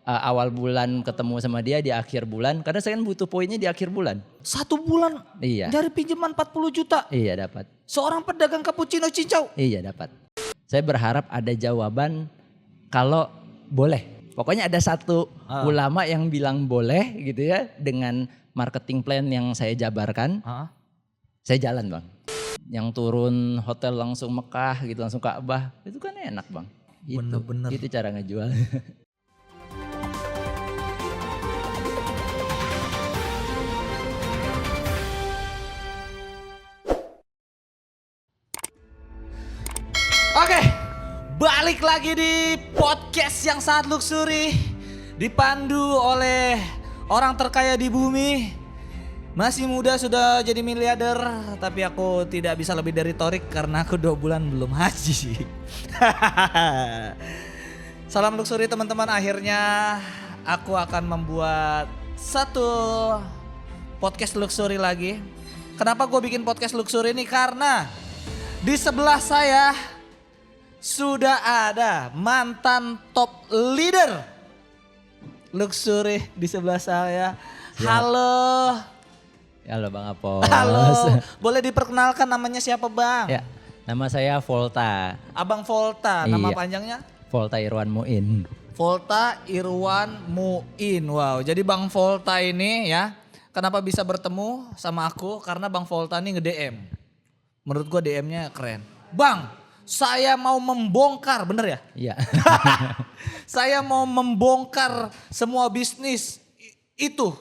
awal bulan ketemu sama dia di akhir bulan. Karena saya kan butuh poinnya di akhir bulan. 1 bulan Iya. dari pinjaman 40 juta. Iya dapat. Seorang pedagang cappuccino cincau. Iya dapat. Saya berharap ada jawaban kalau boleh. Pokoknya ada satu ulama yang bilang boleh gitu ya. Dengan marketing plan yang saya jabarkan. Saya jalan bang. Yang turun hotel langsung Mekah gitu, langsung Ka'bah. Itu kan enak bang. Bener-bener. Itu cara ngejual. Oke, balik lagi di podcast yang sangat luxury. Dipandu oleh orang terkaya di bumi. Masih muda sudah jadi miliarder. Tapi aku tidak bisa lebih dari Torik karena aku 2 bulan belum haji. Salam luxury teman-teman. Akhirnya aku akan membuat satu podcast luxury lagi. Kenapa gue bikin podcast luxury ini? Karena di sebelah saya sudah ada mantan top leader luxury di sebelah saya. Halo. Halo Bang Apos. Halo. Boleh diperkenalkan namanya siapa Bang? Ya, nama saya Volta. Abang Volta, nama Iya. panjangnya? Volta Irwan Muin. Volta Irwan Muin. Wow, jadi Bang Volta ini ya, kenapa bisa bertemu sama aku? Karena Bang Volta ini nge-DM. Menurut gua DM-nya keren. Bang, saya mau membongkar, bener ya? Iya. Saya mau membongkar semua bisnis itu,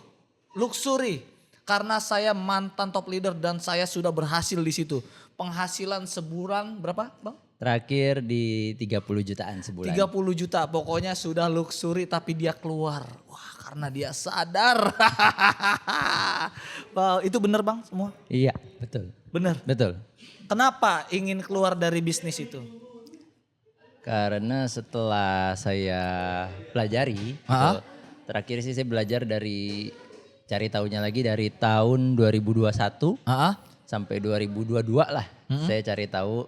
luxury. Karena saya mantan top leader dan saya sudah berhasil di situ. Penghasilan sebulan berapa Bang? Terakhir di 30 jutaan sebulan. 30 juta, pokoknya sudah luxury tapi dia keluar. Wah, karena dia sadar. Wow, itu bener Bang semua? Iya, betul. Bener. Betul. Kenapa ingin keluar dari bisnis itu? Karena setelah saya pelajari, gitu, terakhir sih saya belajar dari cari tahunya lagi dari tahun 2021 sampai 2022 lah. Saya cari tahu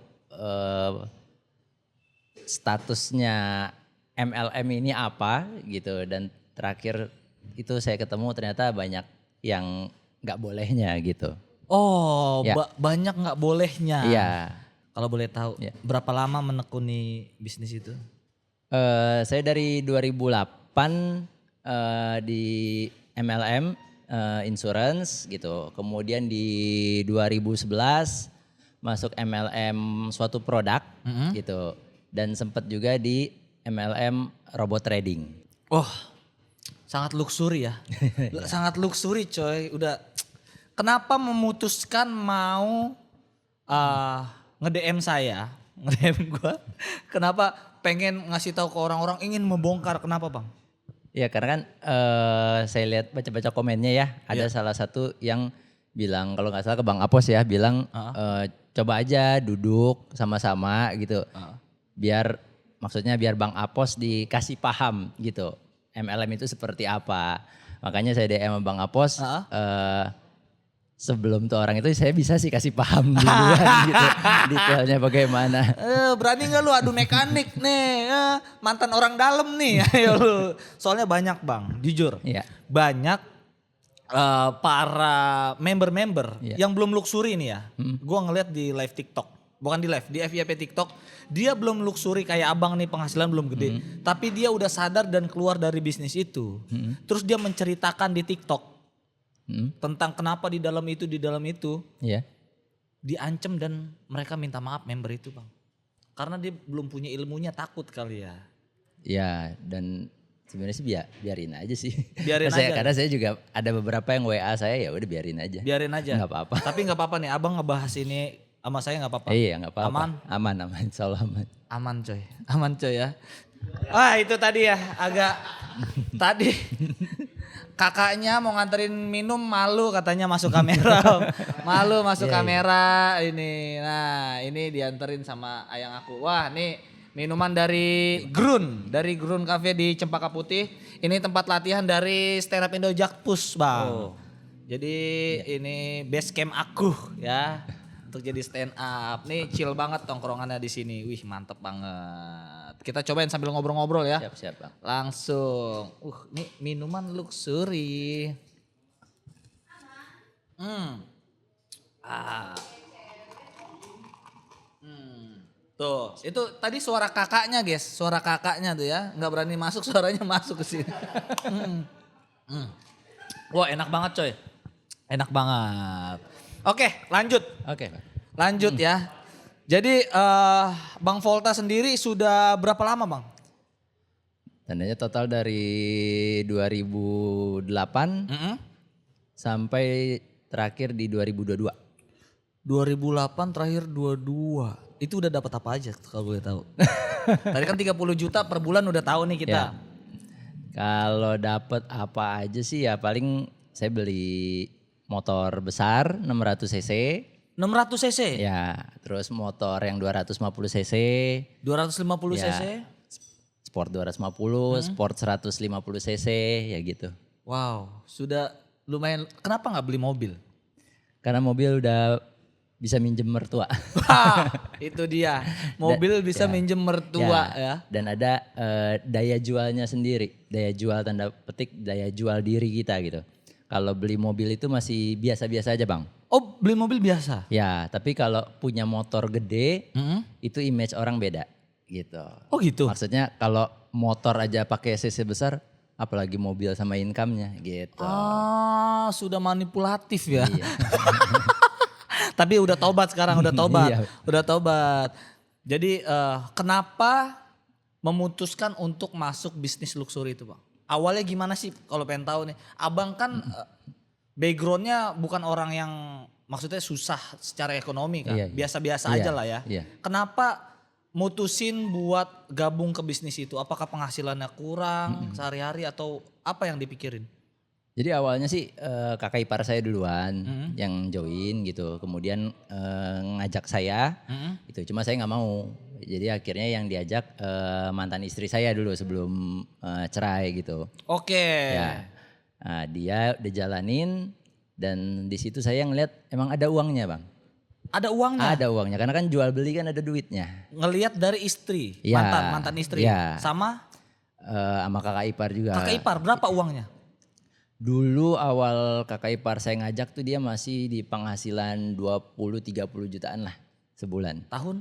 statusnya MLM ini apa gitu, dan terakhir itu saya ketemu ternyata banyak yang nggak bolehnya gitu. Oh, Ya. Banyak nggak bolehnya. Iya. Kalau boleh tahu, Ya. berapa lama menekuni bisnis itu? Saya dari 2008 di MLM insurance gitu. Kemudian di 2011 masuk MLM suatu produk gitu. Dan sempat juga di MLM robot trading. Oh, sangat luxury ya. Sangat luxury coy. Udah, kenapa memutuskan mau nge-DM saya, nge-DM gue. Kenapa pengen ngasih tahu ke orang-orang ingin membongkar, kenapa Bang? Ya karena kan saya lihat baca-baca komennya ya. Ada salah satu yang bilang, kalau nggak salah ke Bang Apos ya, bilang coba aja duduk sama-sama gitu. Maksudnya biar Bang Apos dikasih paham gitu. MLM itu seperti apa. Makanya saya DM sama Bang Apos. Sebelum tuh orang itu saya bisa sih kasih paham duluan gitu. Detailnya bagaimana. Berani gak lu adu mekanik nih. Mantan orang dalam nih. Ayo lu. Soalnya banyak Bang, jujur. Iya. Banyak para member-member Iya. yang belum luxury nih ya. Gua ngeliat di live TikTok. Bukan di live, di FYP TikTok. Dia belum luxury kayak abang nih, penghasilan belum gede. Tapi dia udah sadar dan keluar dari bisnis itu. Terus dia menceritakan di TikTok. Tentang kenapa di dalam itu Iya. diancam dan mereka minta maaf member itu Bang. Karena dia belum punya ilmunya, takut kali ya. Ya, dan sebenarnya sih biarin aja sih. Biarin aja. Karena saya juga ada beberapa yang WA saya, ya udah biarin aja. Biarin aja. Nggak apa-apa. Tapi nggak apa-apa nih, abang ngebahas ini sama saya nggak apa-apa. Iya nggak apa-apa. Aman? Aman, insya Allah aman. Aman coy ya. Wah itu tadi ya agak tadi kakaknya mau nganterin minum malu katanya masuk kamera. Malu masuk kamera ini. Nah ini dianterin sama ayang aku. Wah nih minuman dari Grun Cafe di Cempaka Putih. Ini tempat latihan dari Stand Up Indo Jakpus Bang. Jadi ini base camp aku ya. untuk jadi stand up. Nih chill banget tongkrongannya di sini. Wih, mantep banget. Kita cobain sambil ngobrol-ngobrol ya. Siap Bang. Langsung. Nih minuman luxury. Tuh, itu tadi suara kakaknya guys, suara kakaknya tuh ya, nggak berani masuk, suaranya masuk ke sini. Wah enak banget coy, enak banget. Oke lanjut, Oke. lanjut ya. Jadi Bang Volta sendiri sudah berapa lama Bang? Tandanya total dari 2008 sampai terakhir di 2022. 2008 terakhir 22. Itu udah dapat apa aja kalau boleh tahu? Tadi kan 30 juta per bulan udah tahu nih kita. Ya. Kalau dapat apa aja sih ya paling saya beli motor besar 600 cc. 600 cc? Ya, terus motor yang 250 cc. 250 Ya. cc? Sport 250, sport 150 cc ya gitu. Wow, sudah lumayan. Kenapa nggak beli mobil? Karena mobil udah bisa minjem mertua. Wah, itu dia. Mobil bisa ya. minjem mertua ya. Dan ada daya jualnya sendiri. Daya jual tanda petik daya jual diri kita gitu. Kalau beli mobil itu masih biasa-biasa aja Bang. Oh beli mobil biasa? Ya tapi kalau punya motor gede itu image orang beda gitu. Oh gitu? Maksudnya kalau motor aja pakai cc besar apalagi mobil sama income-nya gitu. Ah sudah manipulatif ya. Iya. Tapi udah tobat sekarang, udah tobat. Iya. Udah tobat. Jadi kenapa memutuskan untuk masuk bisnis luxury itu Bang? Awalnya gimana sih kalau pengen tahu nih. Abang kan backgroundnya bukan orang yang maksudnya susah secara ekonomi kan. Iya, iya. Biasa-biasa Iya, aja lah ya. iya. Kenapa mutusin buat gabung ke bisnis itu? Apakah penghasilannya kurang sehari-hari atau apa yang dipikirin? Jadi awalnya sih kakak ipar saya duluan yang join gitu. Kemudian ngajak saya gitu. Cuma saya nggak mau. Jadi akhirnya yang diajak mantan istri saya dulu sebelum cerai gitu. Oke. Ya. Nah, dia udah jalanin dan di situ saya ngeliat emang ada uangnya Bang. Ada uangnya? Ada uangnya karena kan jual beli kan ada duitnya. Ngelihat dari istri, Ya, mantan istri. ya. Sama Sama kakak ipar juga. kakak ipar berapa uangnya? Dulu awal kakak ipar saya ngajak tuh dia masih di penghasilan 20-30 jutaan lah sebulan. Tahun?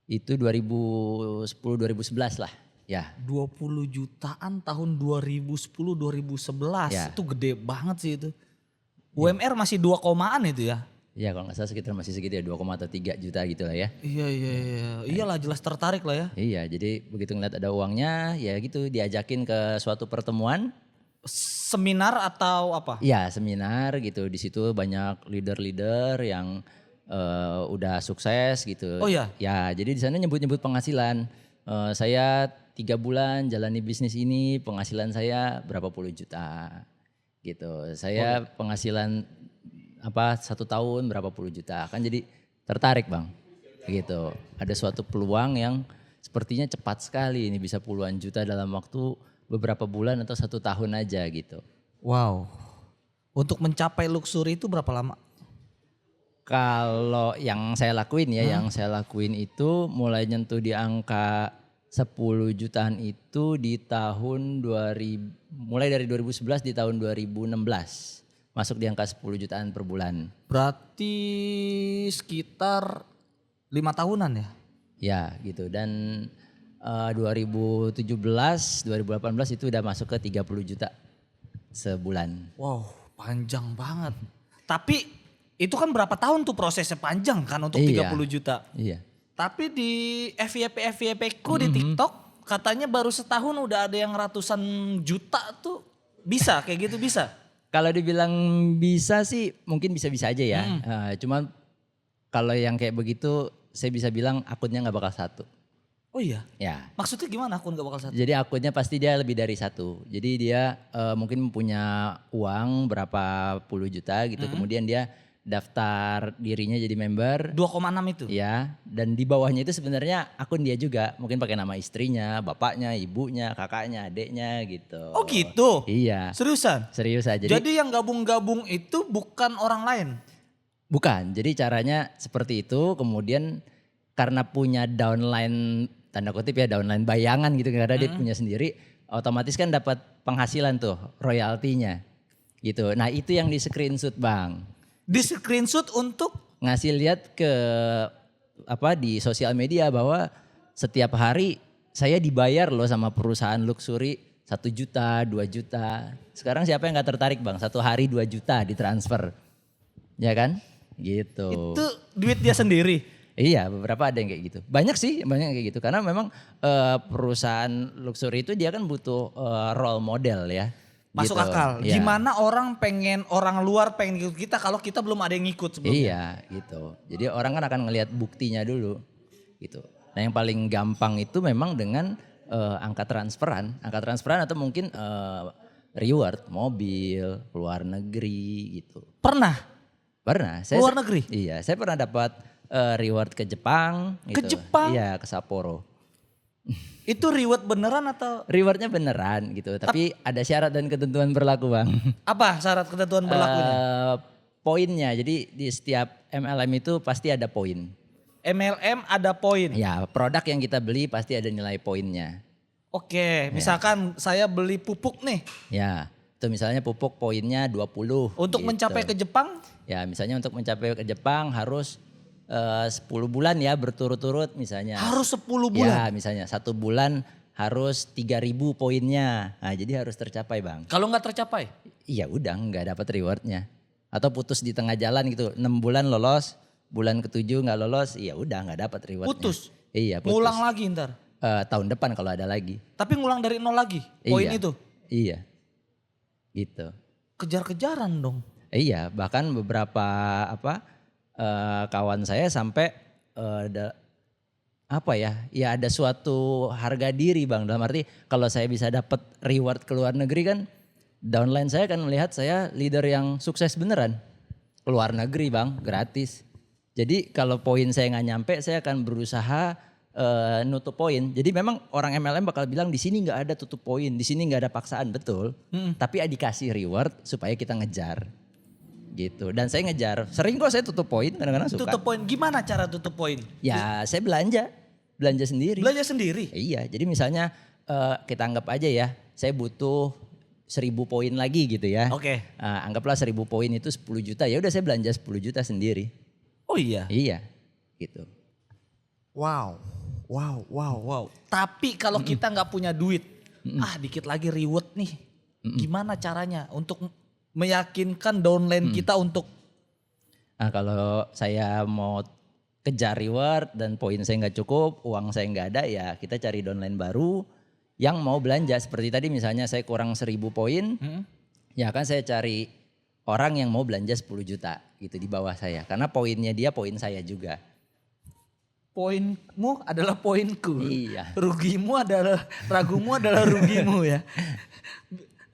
Itu 2010-2011 lah ya. 20 jutaan tahun 2010-2011. Ya. Itu gede banget sih itu. UMR masih 2 komaan itu ya? Ya kalau gak salah sekitar masih segitu ya 2, atau 3 juta gitu lah ya. Iya. Iyalah jelas tertarik lah ya. Iya jadi begitu ngeliat ada uangnya ya gitu diajakin ke suatu pertemuan. Seminar atau apa? Iya seminar gitu di situ banyak leader-leader yang udah sukses gitu. Oh iya? Ya jadi di sana nyebut-nyebut penghasilan. Saya 3 bulan jalani bisnis ini penghasilan saya berapa puluh juta gitu. Saya penghasilan 1 tahun berapa puluh juta kan jadi tertarik Bang gitu. Ada suatu peluang yang sepertinya cepat sekali ini bisa puluhan juta dalam waktu beberapa bulan atau 1 tahun aja gitu. Wow. Untuk mencapai luxury itu berapa lama? Kalau yang saya lakuin ya, yang saya lakuin itu mulai nyentuh di angka 10 jutaan itu di tahun 2000, mulai dari 2011 di tahun 2016. Masuk di angka 10 jutaan per bulan. Berarti sekitar 5 tahunan ya? Ya gitu dan 2017, 2018 itu udah masuk ke 30 juta sebulan. Wow panjang banget. Tapi itu kan berapa tahun tuh prosesnya panjang kan untuk Iya. 30 juta. Iya. Tapi di FYP ku di TikTok katanya baru setahun udah ada yang ratusan juta tuh. Bisa kayak gitu bisa? Kalau dibilang bisa sih mungkin bisa-bisa aja ya. Cuman kalau yang kayak begitu saya bisa bilang akunnya nggak bakal satu. Oh iya? Ya. Maksudnya gimana akun gak bakal satu? Jadi akunnya pasti dia lebih dari satu. Jadi dia mungkin punya uang berapa puluh juta gitu. Kemudian dia daftar dirinya jadi member. 2,6 itu? Ya. Dan di bawahnya itu sebenarnya akun dia juga. Mungkin pakai nama istrinya, bapaknya, ibunya, kakaknya, adeknya gitu. Oh gitu? Iya. Seriusan? Serius aja. Jadi yang gabung-gabung itu bukan orang lain? Bukan, jadi caranya seperti itu, kemudian karena punya downline, tanda kutip ya downline bayangan gitu, karena dia punya sendiri, otomatis kan dapat penghasilan tuh, royaltinya gitu. Nah itu yang di screenshot Bang. Di screenshot untuk Ngasih lihat ke di sosial media bahwa setiap hari saya dibayar loh sama perusahaan luxury 1 juta, 2 juta. Sekarang siapa yang gak tertarik Bang? 1 hari 2 juta ditransfer. Ya kan? Gitu. itu duit dia sendiri. Iya, beberapa ada yang kayak gitu. Banyak sih, banyak yang kayak gitu. Karena memang perusahaan luxury itu dia kan butuh role model ya. Masuk gitu. akal. Iya. Gimana orang luar pengen ikut kita kalau kita belum ada yang ikut sebelumnya. Iya, gitu. Jadi orang kan akan ngelihat buktinya dulu, gitu. Nah yang paling gampang itu memang dengan angka transferan atau mungkin reward, mobil, luar negeri gitu. Pernah? Luar negeri? Iya, saya pernah dapat reward ke Jepang. Ke gitu. Jepang? Iya, ke Sapporo. Itu reward beneran atau? Rewardnya beneran gitu, tapi ada syarat dan ketentuan berlaku Bang. Apa syarat ketentuan berlakunya? Poinnya, jadi di setiap MLM itu pasti ada poin. MLM ada poin. Ya, produk yang kita beli pasti ada nilai poinnya. Oke, misalkan saya beli pupuk nih. Ya, itu misalnya pupuk poinnya 20. Untuk gitu. mencapai ke Jepang? Ya, misalnya untuk mencapai ke Jepang harus 10 bulan ya berturut-turut misalnya. Harus 10 bulan? Ya, misalnya 1 bulan harus 3.000 poinnya. Nah, jadi harus tercapai Bang. Kalau nggak tercapai? Iya udah nggak dapat rewardnya. Atau putus di tengah jalan gitu, 6 bulan lolos, bulan ke-7 nggak lolos, iya udah nggak dapat rewardnya. Putus? Iya putus. Ngulang lagi ntar? Tahun depan kalau ada lagi. Tapi ngulang dari nol lagi poin Iya. itu? Iya, gitu. Kejar-kejaran dong. Iya, bahkan beberapa kawan saya sampai ada suatu harga diri Bang. Dalam arti kalau saya bisa dapat reward ke luar negeri kan, downline saya kan melihat saya leader yang sukses beneran. Keluar negeri Bang, gratis. Jadi kalau poin saya nggak nyampe, saya akan berusaha nutup poin. Jadi memang orang MLM bakal bilang di sini nggak ada tutup poin, di sini nggak ada paksaan, betul. Tapi dikasih reward supaya kita ngejar. Gitu. Dan saya ngejar. Sering kok saya tutup poin, kadang-kadang suka. Tutup poin, gimana cara tutup poin? Ya saya belanja sendiri. Belanja sendiri? Iya, jadi misalnya kita anggap aja ya, saya butuh 1.000 poin lagi gitu ya. Oke. Anggaplah 1.000 poin itu 10 juta, ya udah saya belanja 10 juta sendiri. Oh iya? Iya, gitu. Wow. Tapi kalau kita nggak punya duit, dikit lagi reward nih. Gimana caranya untuk meyakinkan downline kita untuk? Nah kalau saya mau kejar reward dan poin saya nggak cukup, uang saya nggak ada, ya kita cari downline baru yang mau belanja. Seperti tadi misalnya saya kurang 1.000 poin, ya kan saya cari orang yang mau belanja 10 juta gitu di bawah saya. Karena poinnya dia poin saya juga. Poinmu adalah poinku. Iya. Ragumu adalah rugimu ya.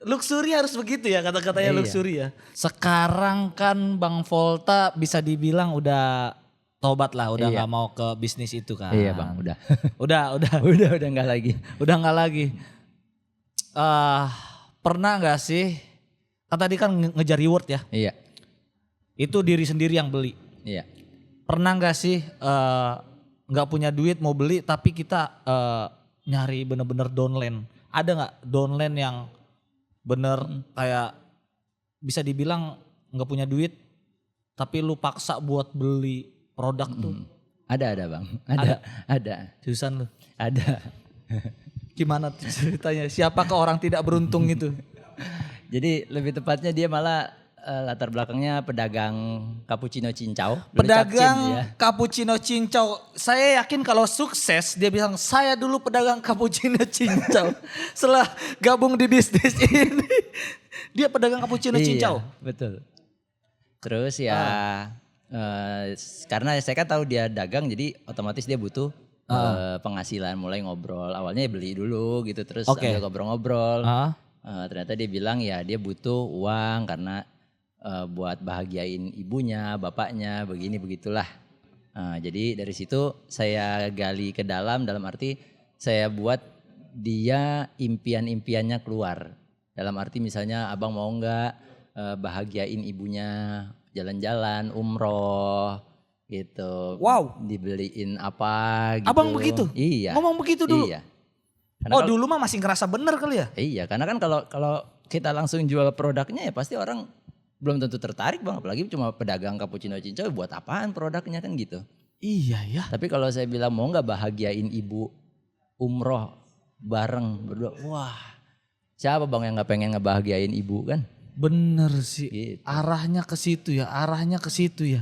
Luxury harus begitu ya kata-katanya. Iya. Luxury ya. Sekarang kan Bang Volta bisa dibilang udah tobat lah, udah nggak mau ke bisnis itu kan. Iya Bang, udah. udah nggak lagi. Udah nggak lagi. Pernah nggak sih? Kan tadi kan ngejar reward ya. Iya. Itu diri sendiri yang beli. Iya. Pernah nggak sih nggak punya duit mau beli tapi kita nyari bener-bener downline? Ada nggak downline yang bener kayak bisa dibilang nggak punya duit tapi lu paksa buat beli produk tuh? Ada Bang, ada. Seriusan lu? Ada. Gimana tuh ceritanya? Siapakah orang tidak beruntung itu? Jadi lebih tepatnya dia malah latar belakangnya pedagang cappuccino cincau. Pedagang cappuccino cincau. Saya yakin kalau sukses dia bilang saya dulu pedagang cappuccino cincau. Setelah gabung di bisnis ini dia pedagang cappuccino cincau. Betul. Terus ya karena saya kan tahu dia dagang jadi otomatis dia butuh penghasilan, mulai ngobrol. Awalnya beli dulu gitu terus sambil ngobrol-ngobrol. Ternyata dia bilang ya dia butuh uang karena buat bahagiain ibunya, bapaknya, begini begitulah. Jadi dari situ saya gali ke dalam arti saya buat dia impian-impiannya keluar. Dalam arti misalnya abang mau nggak bahagiain ibunya, jalan-jalan, umroh gitu. Wow. Dibeliin apa gitu. Abang begitu? Iya. Ngomong begitu dulu? Iya. Karena Dulu mah masih ngerasa bener kali ya? Iya, karena kan kalau kita langsung jual produknya ya pasti orang belum tentu tertarik Bang, apalagi cuma pedagang cappuccino cincau buat apaan produknya kan gitu. Iya ya. Tapi kalau saya bilang mau nggak bahagiain ibu umroh bareng berdua, wah siapa Bang yang nggak pengen ngebahagiain ibu kan? Bener sih, Gitu. arahnya ke situ ya,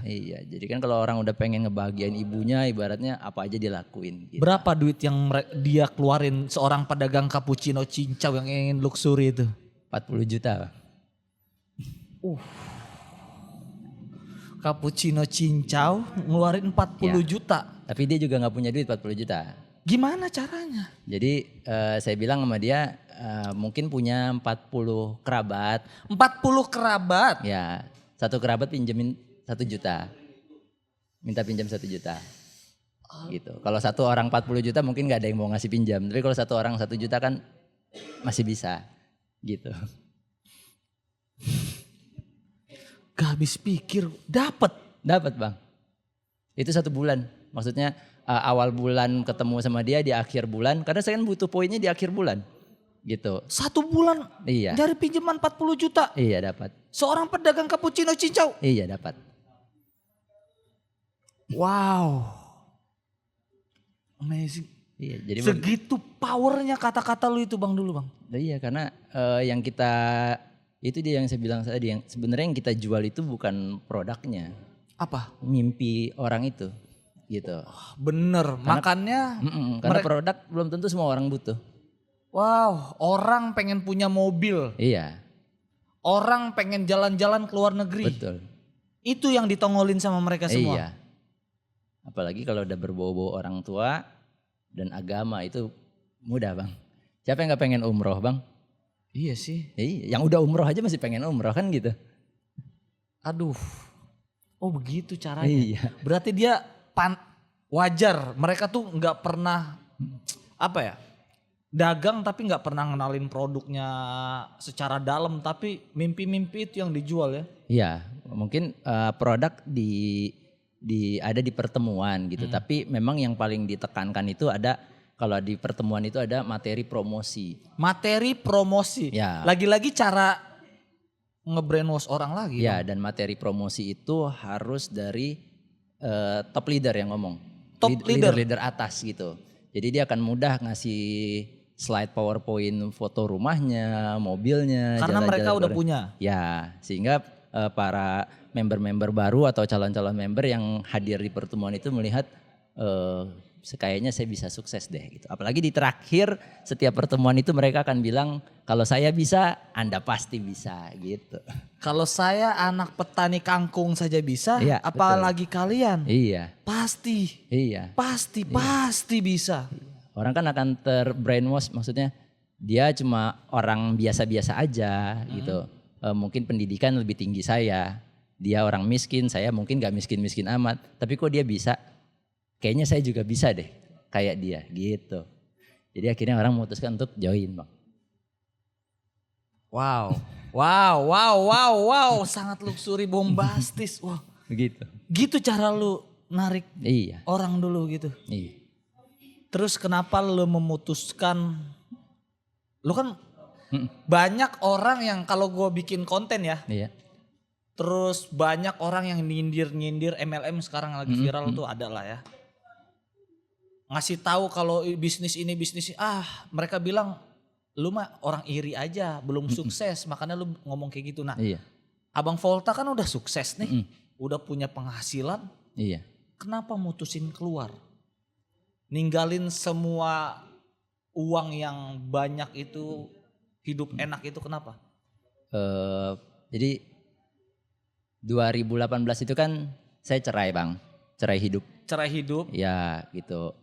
Iya, jadi kan kalau orang udah pengen ngebahagiain ibunya ibaratnya apa aja dilakuin. Gitu. Berapa duit yang dia keluarin seorang pedagang cappuccino cincau yang ingin luxury itu? 40 juta. Cappuccino cincau ngeluarin 40 Ya. juta. Tapi dia juga nggak punya duit 40 juta. Gimana caranya? Jadi saya bilang sama dia mungkin punya 40 kerabat. 40 kerabat. Ya, satu kerabat pinjemin 1 juta. Minta pinjam 1 juta. Gitu. Kalau satu orang 40 juta mungkin nggak ada yang mau ngasih pinjam. Tapi kalau satu orang 1 juta kan masih bisa. Gitu. Gak habis pikir, dapat. Dapat Bang. Itu 1 bulan. Maksudnya awal bulan ketemu sama dia di akhir bulan. Karena saya kan butuh poinnya di akhir bulan. Gitu. 1 bulan Iya. dari pinjaman 40 juta. Iya dapat. Seorang pedagang cappuccino cincau. Iya dapat. Wow. Amazing. Iya, jadi Segitu powernya kata-kata lu itu Bang dulu Bang. iya karena yang kita itu dia yang saya bilang tadi yang sebenarnya yang kita jual itu bukan produknya, Apa? mimpi orang itu gitu. Bener, makanya Karena produk belum tentu semua orang butuh. wow, orang pengen punya mobil, Iya, orang pengen jalan-jalan ke luar negeri. betul. Itu yang ditongolin sama mereka semua. Iya. Apalagi kalau udah berbau-bau orang tua dan agama itu mudah Bang. Siapa yang nggak pengen umroh Bang? Iya sih. Iya, yang udah umroh aja masih pengen umroh kan gitu. Aduh. Oh begitu caranya. Iya. Berarti dia wajar. Mereka tuh nggak pernah apa ya? Dagang tapi nggak pernah ngenalin produknya secara dalam. Tapi mimpi-mimpi itu yang dijual ya. Iya, mungkin produk ada di pertemuan gitu. Tapi memang yang paling ditekankan itu ada kalau di pertemuan itu ada materi promosi. Materi promosi. Ya. Lagi-lagi cara nge-brainwash orang lagi. Ya, dan materi promosi itu harus dari top leader yang ngomong. Top leader. Leader atas gitu. Jadi dia akan mudah ngasih slide PowerPoint foto rumahnya, mobilnya. Karena jalan-jalan mereka udah bareng. punya. Ya, sehingga para member-member baru atau calon-calon member yang hadir di pertemuan itu melihat kayaknya saya bisa sukses deh gitu. Apalagi di terakhir setiap pertemuan itu mereka akan bilang kalau saya bisa, Anda pasti bisa gitu. Kalau saya anak petani kangkung saja bisa, Iya, apalagi kalian. Iya, Pasti, iya. pasti bisa. Orang kan akan terbrainwash, maksudnya dia cuma orang biasa-biasa aja gitu. Mungkin pendidikan lebih tinggi saya. Dia orang miskin, saya mungkin gak miskin-miskin amat. Tapi kok dia bisa? Kayaknya saya juga bisa deh kayak dia gitu. Jadi akhirnya orang memutuskan untuk join Bang. Wow. Sangat luxury, bombastis. Wah, Begitu. gitu cara lu narik Iya. orang dulu gitu. Iya. Terus kenapa lu memutuskan, lu kan banyak orang yang kalau gue bikin konten ya, Iya. terus banyak orang yang nyindir MLM sekarang lagi viral tuh ada lah ya. Ngasih tahu kalau bisnis ini, mereka bilang lu mah orang iri aja, belum sukses, makanya lu ngomong kayak gitu. Nah, Iya. Abang Volta kan udah sukses nih, udah punya penghasilan, Iya. kenapa mutusin keluar? Ninggalin semua uang yang banyak itu, hidup enak itu kenapa? Jadi 2018 itu kan saya cerai Bang, cerai hidup. Cerai hidup, Ya gitu.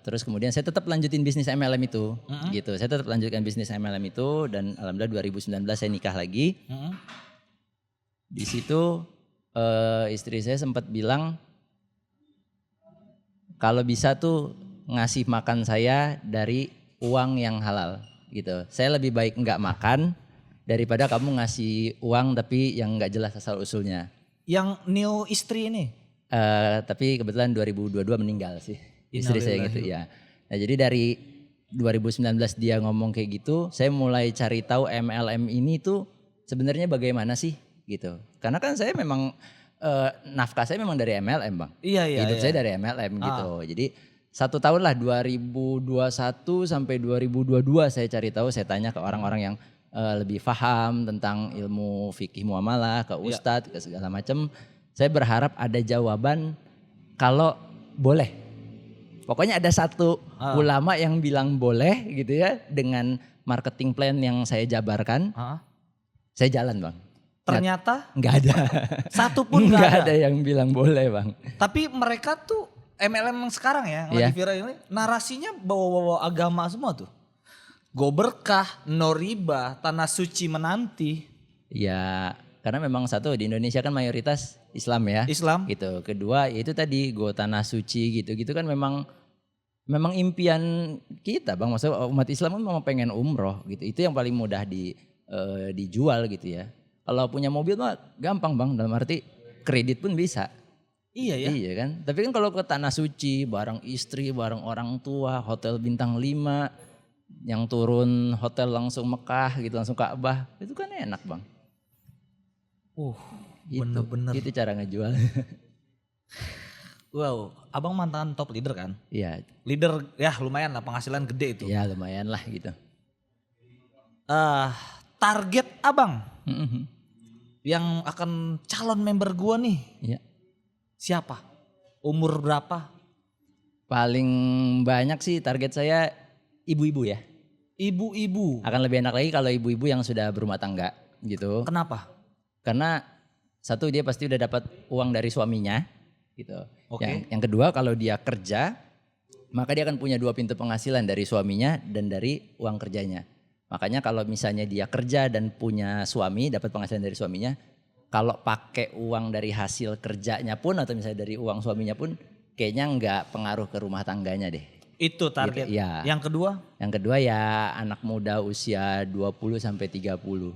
Terus kemudian saya tetap lanjutin bisnis MLM itu, gitu. Saya tetap lanjutkan bisnis MLM itu dan alhamdulillah 2019 saya nikah lagi. Di situ istri saya sempat bilang kalau bisa tuh ngasih makan saya dari uang yang halal, gitu. Saya lebih baik nggak makan daripada kamu ngasih uang tapi yang nggak jelas asal usulnya. Yang new istri ini? Tapi kebetulan 2022 meninggal sih istri saya gitu ya. Nah jadi dari 2019 dia ngomong kayak gitu, saya mulai cari tahu MLM ini tuh sebenarnya bagaimana sih gitu. Karena kan saya memang nafkah saya memang dari MLM bang. Iya. Hidup saya dari MLM gitu. Jadi 1 tahun lah 2021 sampai 2022 saya cari tahu, saya tanya ke orang-orang yang lebih paham tentang ilmu fikih muamalah, ke ustadz, ke segala macam. Saya berharap ada jawaban kalau boleh. Pokoknya ada satu ulama yang bilang boleh gitu ya dengan marketing plan yang saya jabarkan. Saya jalan bang. Ternyata nggak ada. Satu pun nggak ada yang bilang boleh bang. Tapi mereka tuh MLM yang sekarang ya, yang lagi viral ini, narasinya bawa-bawa agama semua tuh. Go berkah, no riba, tanah suci menanti. Ya, karena memang satu di Indonesia kan mayoritas Islam ya. Islam. Gitu. Kedua itu tadi go tanah suci gitu-gitu kan memang impian kita bang. Maksudnya umat Islam kan memang pengen umroh gitu. Itu yang paling mudah dijual gitu ya. Kalau punya mobil mah gampang bang, dalam arti kredit pun bisa. Iya ya. Iya kan. Tapi kan kalau ke tanah suci, bareng istri, bareng orang tua, hotel bintang 5, yang turun hotel langsung Mekah gitu, langsung Ka'bah, itu kan enak bang. Bener-bener. Itu cara ngejual. Wow, abang mantan top leader kan? Iya. Leader ya lumayan lah, penghasilan gede itu. Ya lumayan lah gitu. Target abang yang akan calon member gua nih. Iya. Siapa? Umur berapa? Paling banyak sih target saya ibu-ibu ya. Ibu-ibu. Akan lebih enak lagi kalau ibu-ibu yang sudah berumah tangga gitu. Kenapa? Karena satu dia pasti udah dapat uang dari suaminya gitu. Oke. Yang kedua kalau dia kerja maka dia akan punya 2 pintu penghasilan, dari suaminya dan dari uang kerjanya. Makanya kalau misalnya dia kerja dan punya suami, dapat penghasilan dari suaminya, kalau pakai uang dari hasil kerjanya pun atau misalnya dari uang suaminya pun kayaknya nggak pengaruh ke rumah tangganya deh. Itu target. Gitu, ya. Yang kedua? Yang kedua ya anak muda usia 20 sampai 30.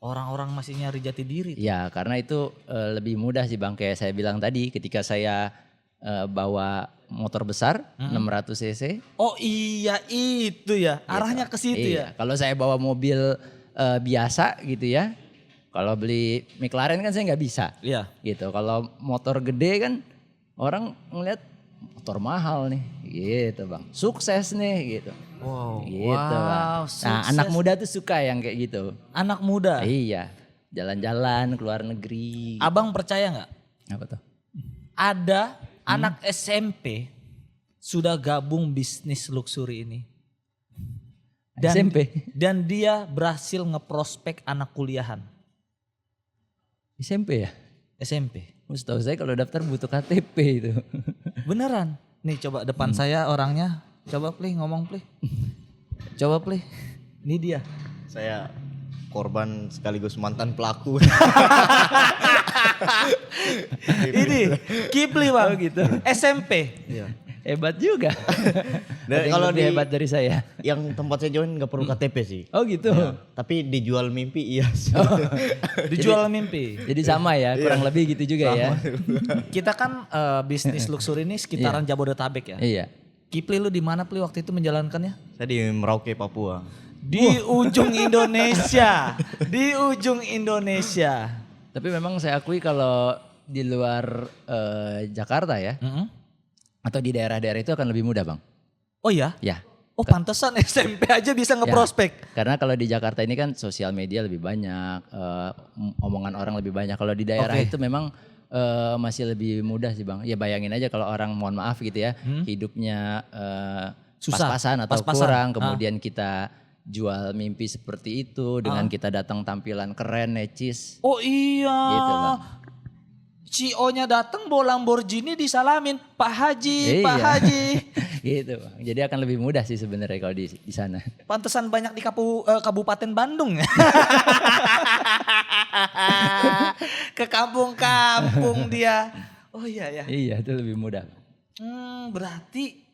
Orang-orang masih nyari jati diri. Ya karena itu lebih mudah sih bang, kayak saya bilang tadi ketika saya bawa motor besar 600 cc. Oh iya itu ya, arahnya ke situ ya. Kalau saya bawa mobil biasa gitu ya, kalau beli McLaren kan saya nggak bisa. Iya. Gitu. Kalau motor gede kan orang ngeliat motor mahal nih, gitu bang. Sukses nih gitu. Wow. Gitu bang. Nah anak muda tuh suka yang kayak gitu. Anak muda. Iya. Jalan-jalan ke luar negeri. Abang percaya nggak? Apa tuh? Ada anak SMP sudah gabung bisnis luxury ini. SMP? Dan dia berhasil ngeprospek anak kuliahan. SMP ya? SMP. Setahu saya kalau daftar butuh KTP itu. Beneran. Nih coba depan saya orangnya. Coba play ngomong play. Coba play. Ini dia. Saya korban sekaligus mantan pelaku. Ini Kipli bang. Oh gitu. SMP. Iya. Hebat juga. Dan Kalau kalau lebih hebat dari saya. Yang tempat saya join nggak perlu KTP sih. Oh gitu. Ya, tapi dijual mimpi iya sih. Dijual mimpi. Jadi sama ya, kurang lebih gitu juga ya. Kita kan bisnis luxury ini sekitaran Jabodetabek ya. Iya. Kipli lu di mana Pli waktu itu menjalankannya? Saya di Merauke, Papua. Di ujung Indonesia. Di ujung Indonesia. Tapi memang saya akui kalau di luar Jakarta ya, atau di daerah-daerah itu akan lebih mudah bang. Oh ya? Ya. Oh pantesan SMP aja bisa ngeprospek. Karena kalau di Jakarta ini kan sosial media lebih banyak, omongan orang lebih banyak. Kalau di daerah itu memang masih lebih mudah sih bang. Ya bayangin aja kalau orang mohon maaf gitu ya, hidupnya Susah, pas-pasan atau pas-pasan. kurang, kemudian kita jual mimpi seperti itu dengan kita datang tampilan keren, necis. Oh iya. Gitu bang. CEO-nya datang bawa Lamborghini disalamin, Pak Haji, Iya. Pak Haji. Gitu bang. Jadi akan lebih mudah sih sebenarnya kalau di sana. Pantesan banyak di Kabupaten Bandung ya. Ke kampung-kampung dia. Oh iya ya. Iya itu lebih mudah. Berarti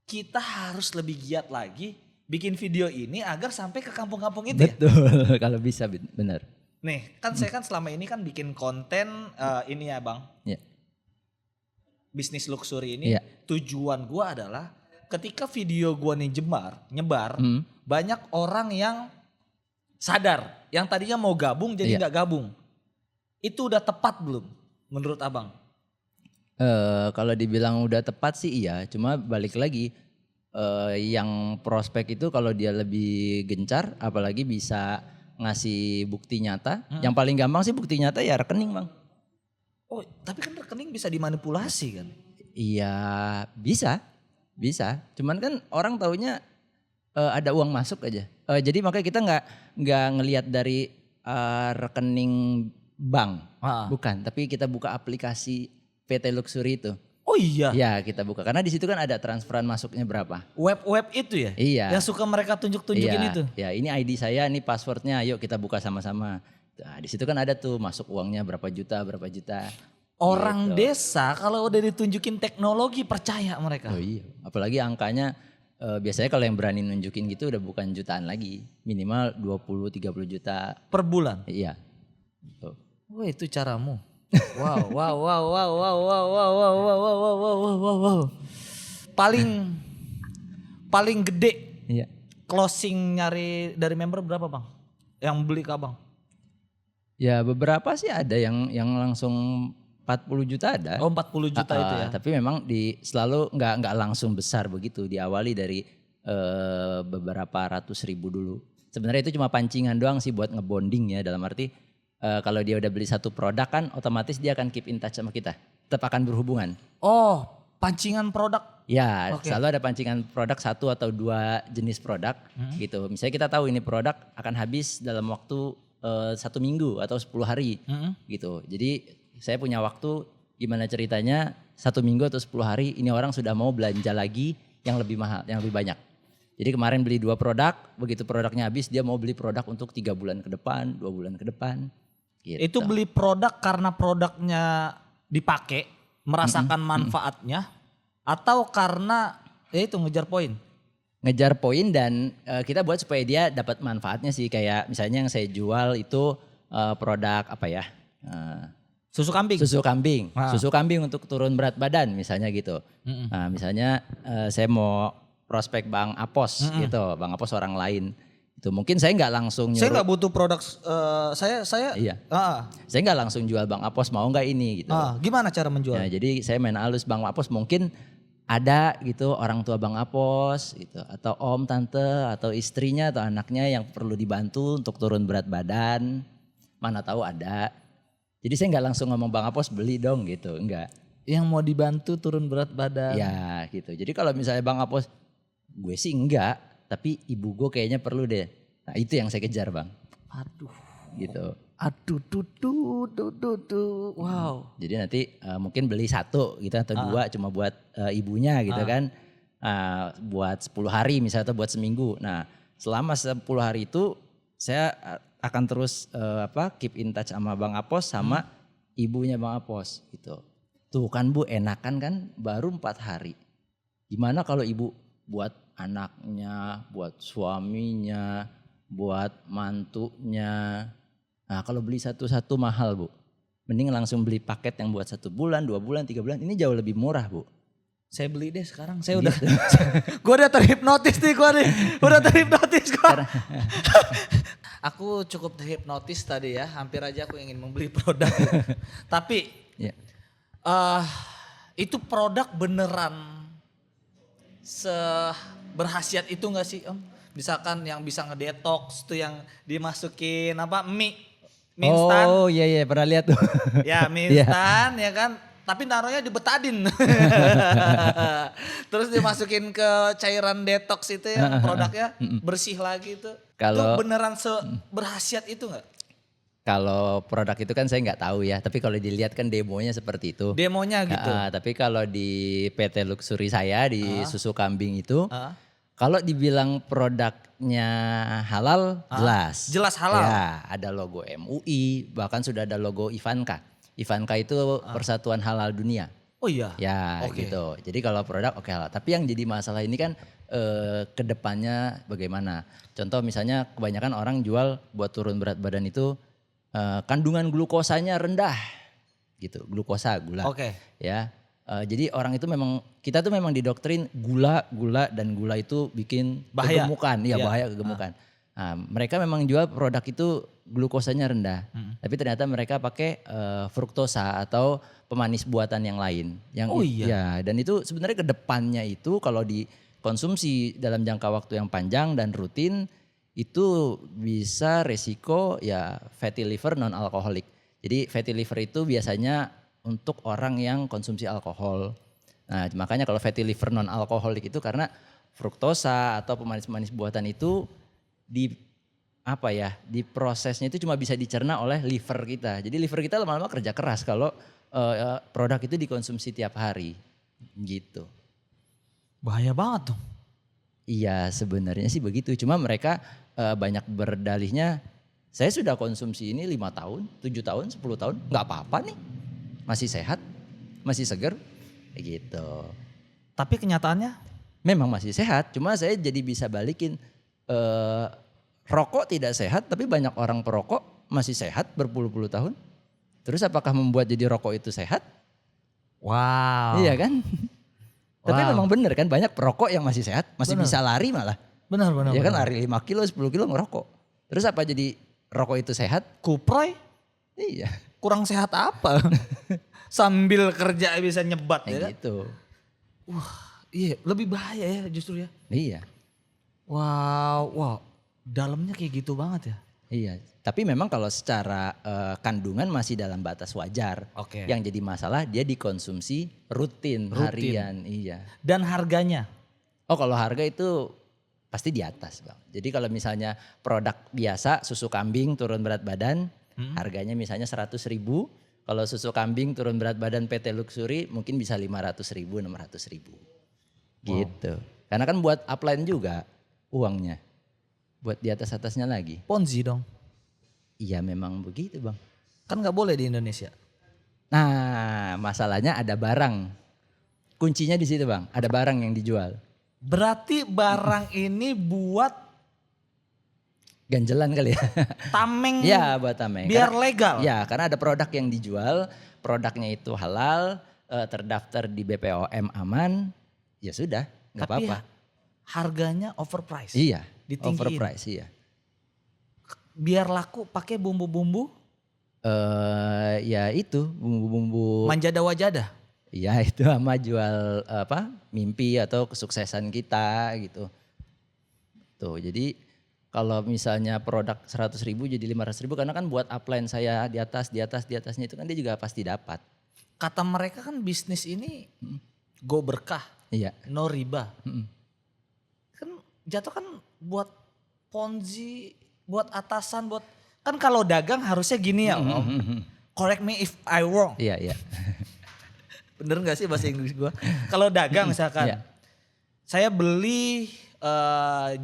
kita harus lebih giat lagi bikin video ini agar sampai ke kampung-kampung itu ya? Betul, kalau bisa benar. Nih, kan saya kan selama ini kan bikin konten ini ya Bang. Ya. Bisnis luxury ini Iya. tujuan gua adalah ketika video gua nih nyebar, banyak orang yang sadar, yang tadinya mau gabung jadi Iya. nggak gabung. Itu udah tepat belum menurut Abang? Kalau dibilang udah tepat sih iya, cuma balik lagi yang prospek itu kalau dia lebih gencar, apalagi bisa ngasih bukti nyata. Yang paling gampang sih bukti nyata ya rekening Bang. Oh, tapi kan rekening bisa dimanipulasi kan? Iya bisa. Cuman kan orang taunya ada uang masuk aja. Jadi makanya kita nggak ngelihat dari rekening bank, bukan. Tapi kita buka aplikasi PT Luxury itu. Oh iya. Ya kita buka karena di situ kan ada transferan masuknya berapa. Web itu ya? Iya. Yang suka mereka tunjukin Iya, itu? ya ini ID saya, ini passwordnya, ayo kita buka sama-sama. Nah, di situ kan ada tuh masuk uangnya berapa juta. Orang Gitu. desa kalau udah ditunjukin teknologi percaya mereka. Oh iya, apalagi angkanya biasanya kalau yang berani nunjukin gitu udah bukan jutaan lagi. Minimal 20-30 juta. Per bulan. Iya. Tuh. Wah itu caramu. Wow. Paling gede Iya. closing nyari dari member berapa Bang? Yang beli ke Abang? Ya beberapa sih ada yang langsung 40 juta ada. Oh 40 juta itu ya. Tapi memang selalu nggak langsung besar begitu. Diawali dari beberapa ratus ribu dulu. Sebenarnya itu cuma pancingan doang sih buat ngebonding ya. Dalam arti kalau dia udah beli satu produk kan otomatis dia akan keep in touch sama kita. Tetap akan berhubungan. Oh pancingan produk. Ya Oke. selalu ada pancingan produk 1 atau 2 jenis produk gitu. Misalnya kita tahu ini produk akan habis dalam waktu 1 minggu atau 10 hari gitu. Jadi saya punya waktu gimana ceritanya 1 minggu atau 10 hari ini orang sudah mau belanja lagi yang lebih mahal, yang lebih banyak. Jadi kemarin beli 2 produk, begitu produknya habis dia mau beli produk untuk 3 bulan ke depan, 2 bulan ke depan. Gitu. Itu beli produk karena produknya dipakai, merasakan manfaatnya, atau karena ya itu ngejar poin. Ngejar poin dan kita buat supaya dia dapat manfaatnya sih. Kayak misalnya yang saya jual itu produk apa ya? Susu kambing. Susu kambing. Ah. Susu kambing untuk turun berat badan misalnya gitu. Nah, misalnya saya mau prospek Bang Apos gitu. Bang Apos orang lain. Itu mungkin saya nggak langsung Saya nyuruh. nggak butuh produk. Saya. Iya. Ah, Saya nggak langsung jual Bang Apos mau nggak ini gitu. gimana cara menjual? Nah, jadi saya main halus Bang Apos mungkin ada gitu orang tua Bang Apos gitu atau om tante atau istrinya atau anaknya yang perlu dibantu untuk turun berat badan. Mana tahu ada. Jadi saya nggak langsung ngomong Bang Apos beli dong gitu, enggak. Yang mau dibantu turun berat badan. Ya gitu. Jadi kalau misalnya Bang Apos gue sih enggak, tapi ibu gue kayaknya perlu deh. Nah, itu yang saya kejar, Bang. Aduh. Gitu. Wow. Jadi nanti mungkin beli 1 gitu atau 2 cuma buat ibunya gitu kan. Buat 10 hari misalnya atau buat seminggu. Nah, selama 10 hari itu saya akan terus keep in touch sama Bang Apos sama ibunya Bang Apos gitu. Tuh kan Bu enakan kan baru 4 hari. Gimana kalau ibu buat anaknya, buat suaminya, buat mantunya. Nah kalau beli satu-satu mahal Bu. Mending langsung beli paket yang buat 1 bulan, 2 bulan, 3 bulan. Ini jauh lebih murah Bu. Saya beli deh sekarang. Saya udah, gue udah terhipnotis nih gue nih. Udah terhipnotis gue. Aku cukup terhipnotis tadi ya. Hampir aja aku ingin membeli produk. Tapi Ya. itu produk beneran seberhasiat itu gak sih Om? Misalkan yang bisa ngedetox tuh yang dimasukin mie instan. Oh iya pernah lihat tuh. Ya mie instan ya kan. Tapi naruhnya di betadin. Terus dimasukin ke cairan detox itu ya produknya bersih lagi itu. Kalau- Itu beneran seberhasiat itu gak? Kalau produk itu kan saya nggak tahu ya. Tapi kalau dilihat kan demonya seperti itu. Demonya gitu. Tapi kalau di PT Luxury saya di susu kambing itu. Ah. Kalau dibilang produknya halal jelas. Jelas halal. Ya ada logo MUI bahkan sudah ada logo Ivanka. Ivanka itu Persatuan Halal Dunia. Oh iya. Ya Oke. gitu. Jadi kalau produk oke lah. Tapi yang jadi masalah ini kan ke depannya bagaimana. Contoh misalnya kebanyakan orang jual buat turun berat badan itu kandungan glukosanya rendah gitu. Glukosa, gula. Oke. Ya. Jadi orang itu memang kita tuh memang didoktrin gula dan gula itu bikin Bahaya. kegemukan. Iya, Iya. bahaya kegemukan. Nah, mereka memang jual produk itu glukosanya rendah. Tapi ternyata mereka pakai fruktosa atau pemanis buatan yang lain. Yang Oh iya. Ya, dan itu sebenarnya ke depannya itu kalau dikonsumsi dalam jangka waktu yang panjang dan rutin itu bisa resiko ya fatty liver non alkoholik. Jadi fatty liver itu biasanya untuk orang yang konsumsi alkohol. Nah, makanya kalau fatty liver non alkoholik itu karena fruktosa atau pemanis-pemanis buatan itu di prosesnya itu cuma bisa dicerna oleh liver kita. Jadi liver kita lama-lama kerja keras kalau produk itu dikonsumsi tiap hari gitu. Bahaya banget tuh. Iya sebenarnya sih begitu. Cuma mereka banyak berdalihnya saya sudah konsumsi ini 5 tahun, 7 tahun, 10 tahun nggak apa-apa nih. Masih sehat, masih seger kayak gitu. Tapi kenyataannya Memang masih sehat, cuma saya jadi bisa balikin rokok tidak sehat tapi banyak orang perokok masih sehat berpuluh-puluh tahun. Terus apakah membuat jadi rokok itu sehat? wow. Iya kan? Tapi Wow. memang benar kan banyak perokok yang masih sehat, masih Bener. bisa lari malah. Benar. Ya kan lari 5 kilo, 10 kilo ngerokok. Terus apa jadi rokok itu sehat? Kuproy Iya. kurang sehat apa? Sambil kerja bisa nyebat ya. Kayak gitu. Iya, lebih bahaya ya justru ya. Iya. Wow. Dalamnya kayak gitu banget ya. Iya. Tapi memang kalau secara kandungan masih dalam batas wajar. Oke. Yang jadi masalah dia dikonsumsi rutin. Harian. Iya. Dan harganya Oh kalau harga itu pasti di atas Bang. Jadi kalau misalnya produk biasa susu kambing turun berat badan harganya misalnya 100.000. Kalau susu kambing turun berat badan PT Luxury mungkin bisa 500.000, 600.000. Gitu. Karena kan buat upline juga uangnya. Buat di atas-atasnya lagi. Ponzi dong. Iya memang begitu Bang. Kan nggak boleh di Indonesia. Nah masalahnya ada barang. Kuncinya di situ Bang. Ada barang yang dijual. Berarti barang ini buat Ganjelan kali ya. tameng Iya buat tameng. biar Karena- legal. Ya karena ada produk yang dijual, produknya itu halal, terdaftar di BPOM aman, ya sudah nggak Tapi apa-apa. harganya overpriced. Iya, Ditinggiin. overprice iya. Biar laku pakai bumbu-bumbu Ya itu bumbu-bumbu, manjada-wajada. ya itu sama jual mimpi atau kesuksesan kita gitu. Tuh jadi kalau misalnya produk 100.000 jadi 500.000 karena kan buat upline saya di atasnya itu kan dia juga pasti dapat. Kata mereka kan bisnis ini go berkah, Iya. no riba. Mm-mm. Kan jatuh kan buat ponzi, buat atasan, buat kan kalau dagang harusnya gini ya Om. Correct me if I wrong. Iya, iya. Bener gak sih bahasa Inggris gua? Kalau dagang misalkan, Iya. saya beli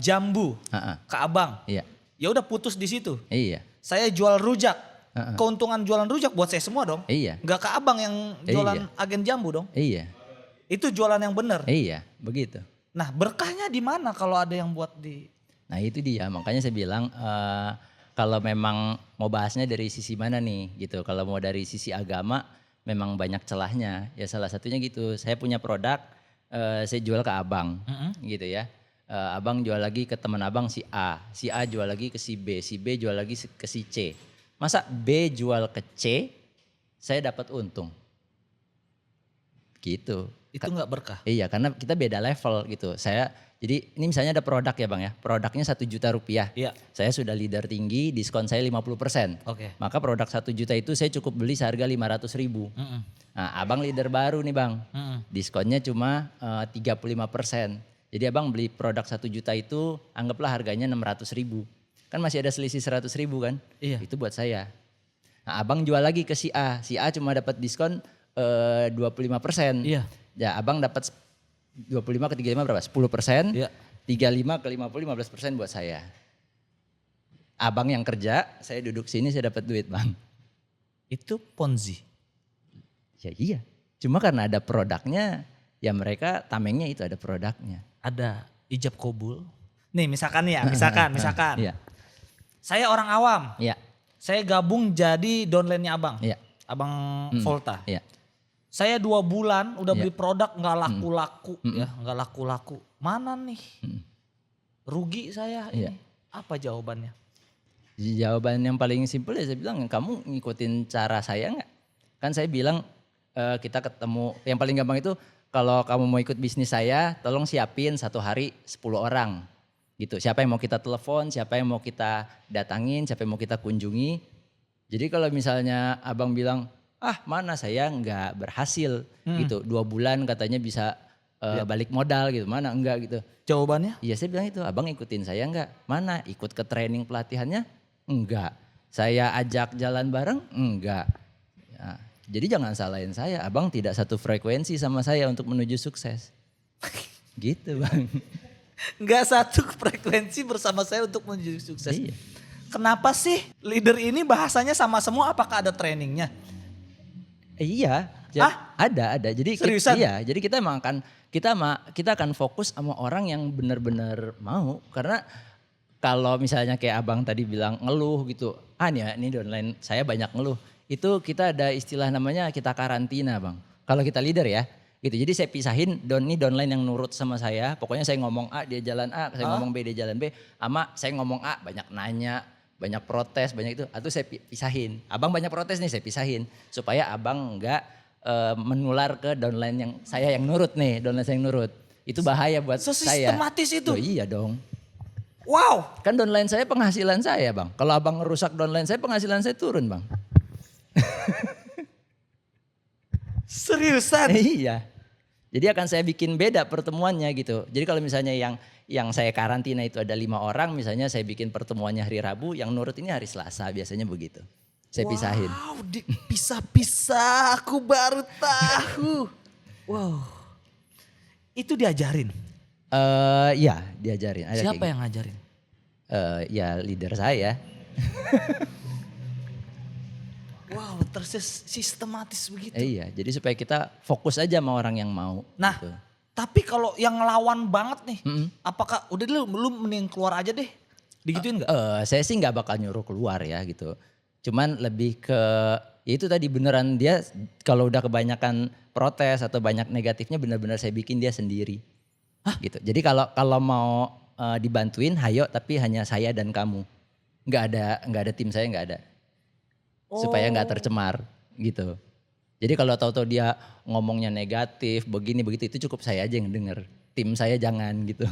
jambu Ha-ha. ke abang, Iya. ya udah putus di situ. Iya. Saya jual rujak, Ha-ha. keuntungan jualan rujak buat saya semua dong. Iya. Gak ke abang yang jualan Iya. agen jambu dong. Iya. Itu jualan yang bener. Iya, begitu. Nah berkahnya di mana kalau ada yang buat di Nah itu dia, makanya saya bilang kalau memang mau bahasnya dari sisi mana nih gitu. Kalau mau dari sisi agama memang banyak celahnya. Ya salah satunya gitu, saya punya produk saya jual ke abang gitu ya. Abang jual lagi ke teman abang si A jual lagi ke si B jual lagi ke si C. Masa B jual ke C, saya dapat untung. Gitu. itu nggak berkah. Iya karena kita beda level gitu. Jadi ini misalnya ada produk ya Bang ya. Produknya 1 juta rupiah. Iya. Saya sudah leader tinggi, diskon saya 50%. Oke. Maka produk 1 juta itu saya cukup beli seharga 500.000. Nah abang leader baru nih Bang. Diskonnya cuma 35%. Jadi abang beli produk 1 juta itu anggaplah harganya 600.000. Kan masih ada selisih 100.000 kan. Iya. Itu buat saya. Nah abang jual lagi ke si A. Si A cuma dapat diskon 25%. Iya. Ya abang dapat 25 ke 35 berapa? 10%. Iya. 35 ke 50 15% buat saya. Abang yang kerja, saya duduk sini saya dapat duit Bang. Itu ponzi. Ya iya. Cuma karena ada produknya, ya mereka tamengnya itu ada produknya. Ada ijab kabul. Nih misalkan ya, misalkan. Iya, Saya orang awam. iya, Saya gabung jadi downline-nya abang. iya, Abang Volta. iya. Saya 2 bulan udah Iya. beli produk nggak laku-laku ya, nggak laku-laku. Mana nih? Rugi saya ini. Iya. Apa jawabannya? Jawaban yang paling simpel ya saya bilang, kamu ngikutin cara saya nggak? Kan saya bilang kita ketemu, yang paling gampang itu kalau kamu mau ikut bisnis saya, tolong siapin 1 hari 10 orang. Gitu, siapa yang mau kita telepon, siapa yang mau kita datangin, siapa yang mau kita kunjungi. Jadi kalau misalnya abang bilang, mana saya nggak berhasil gitu, 2 bulan katanya bisa balik modal gitu, mana enggak gitu. Jawabannya? Iya saya bilang itu, abang ikutin saya enggak? Mana ikut ke training pelatihannya? Enggak. Saya ajak jalan bareng? Enggak. Ya, jadi jangan salahin saya, abang tidak satu frekuensi sama saya untuk menuju sukses. Gitu bang. Nggak satu frekuensi bersama saya untuk menuju sukses. Iya. Kenapa sih leader ini bahasanya sama semua? Apakah ada trainingnya? Iya, ada. Jadi Seriusan? iya, jadi kita emang akan kita akan fokus sama orang yang benar-benar mau, karena kalau misalnya kayak abang tadi bilang ngeluh gitu, nih ya, ini online saya banyak ngeluh. Itu kita ada istilah namanya kita karantina bang. Kalau kita leader ya, gitu. Jadi saya pisahin ini downline yang nurut sama saya. Pokoknya saya ngomong A dia jalan A, saya ngomong B dia jalan B. Ama saya ngomong A banyak nanya, banyak protes, banyak itu. Atau saya pisahin. Abang banyak protes nih saya pisahin. Supaya abang enggak menular ke downline yang saya yang nurut nih. Downline saya yang nurut. Itu bahaya buat saya. Sesistematis itu? Oh, iya dong. Wow. Kan downline saya penghasilan saya bang. Kalau abang ngerusak downline saya penghasilan saya turun bang. Seriusan? Iya. Jadi akan saya bikin beda pertemuannya gitu. Jadi kalau misalnya yang saya karantina itu ada 5 orang, misalnya saya bikin pertemuannya hari Rabu, yang nurut ini hari Selasa, biasanya begitu. Saya pisahin. Wow, pisah-pisah, aku baru tahu. Wow. Itu diajarin? Ya diajarin. Ada Siapa kayak yang ngajarin? Ya leader saya. Wow, sistematis begitu. Iya, jadi supaya kita fokus aja sama orang yang mau. Nah, gitu. tapi kalau yang ngelawan banget nih, apakah udah deh lu mending keluar aja deh? Digituin nggak? Saya sih nggak bakal nyuruh keluar ya gitu. Cuman lebih ke ya itu tadi beneran dia kalau udah kebanyakan protes atau banyak negatifnya benar-benar saya bikin dia sendiri. Gitu. Jadi kalau mau dibantuin, hayo tapi hanya saya dan kamu. Nggak ada tim saya nggak ada. Supaya nggak tercemar gitu. Jadi kalau tahu-tahu dia ngomongnya negatif, begini begitu itu cukup saya aja yang denger. Tim saya jangan gitu.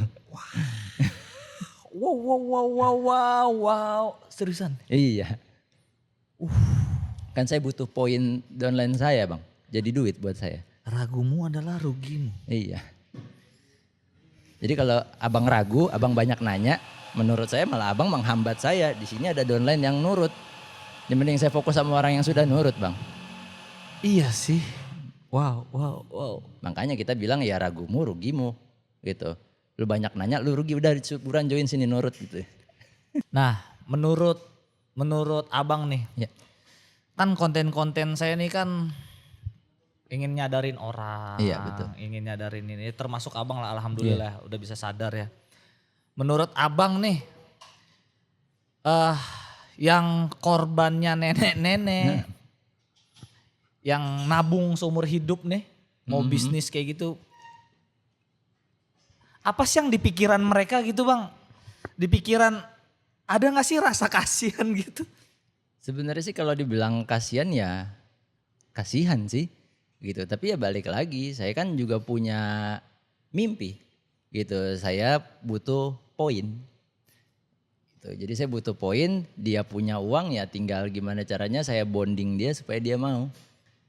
Wow. Seriusan? Iya. Kan saya butuh poin downline saya bang. Jadi duit buat saya. Ragumu adalah rugimu. Iya. Jadi kalau abang ragu, abang banyak nanya, menurut saya malah abang menghambat saya. Di sini ada downline yang nurut. Yang mending saya fokus sama orang yang sudah nurut bang. Iya sih. Wow. Makanya kita bilang ya ragumu rugimu gitu. Lu banyak nanya lu rugi, udah buruan join sini nurut gitu. Nah menurut abang nih. Ya. Kan konten-konten saya nih kan ingin nyadarin orang. Iya, betul. Ingin nyadarin ini. Termasuk abang lah alhamdulillah udah bisa sadar ya. Menurut abang nih. Yang korbannya nenek-nenek. Yang nabung seumur hidup nih. Mau bisnis kayak gitu. Apa sih yang di pikiran mereka gitu bang? Di pikiran ada gak sih rasa kasihan gitu? Sebenarnya sih kalau dibilang kasihan ya kasihan sih gitu. Tapi ya balik lagi saya kan juga punya mimpi gitu. Saya butuh poin. Gitu. Jadi saya butuh poin, dia punya uang ya tinggal gimana caranya saya bonding dia supaya dia mau.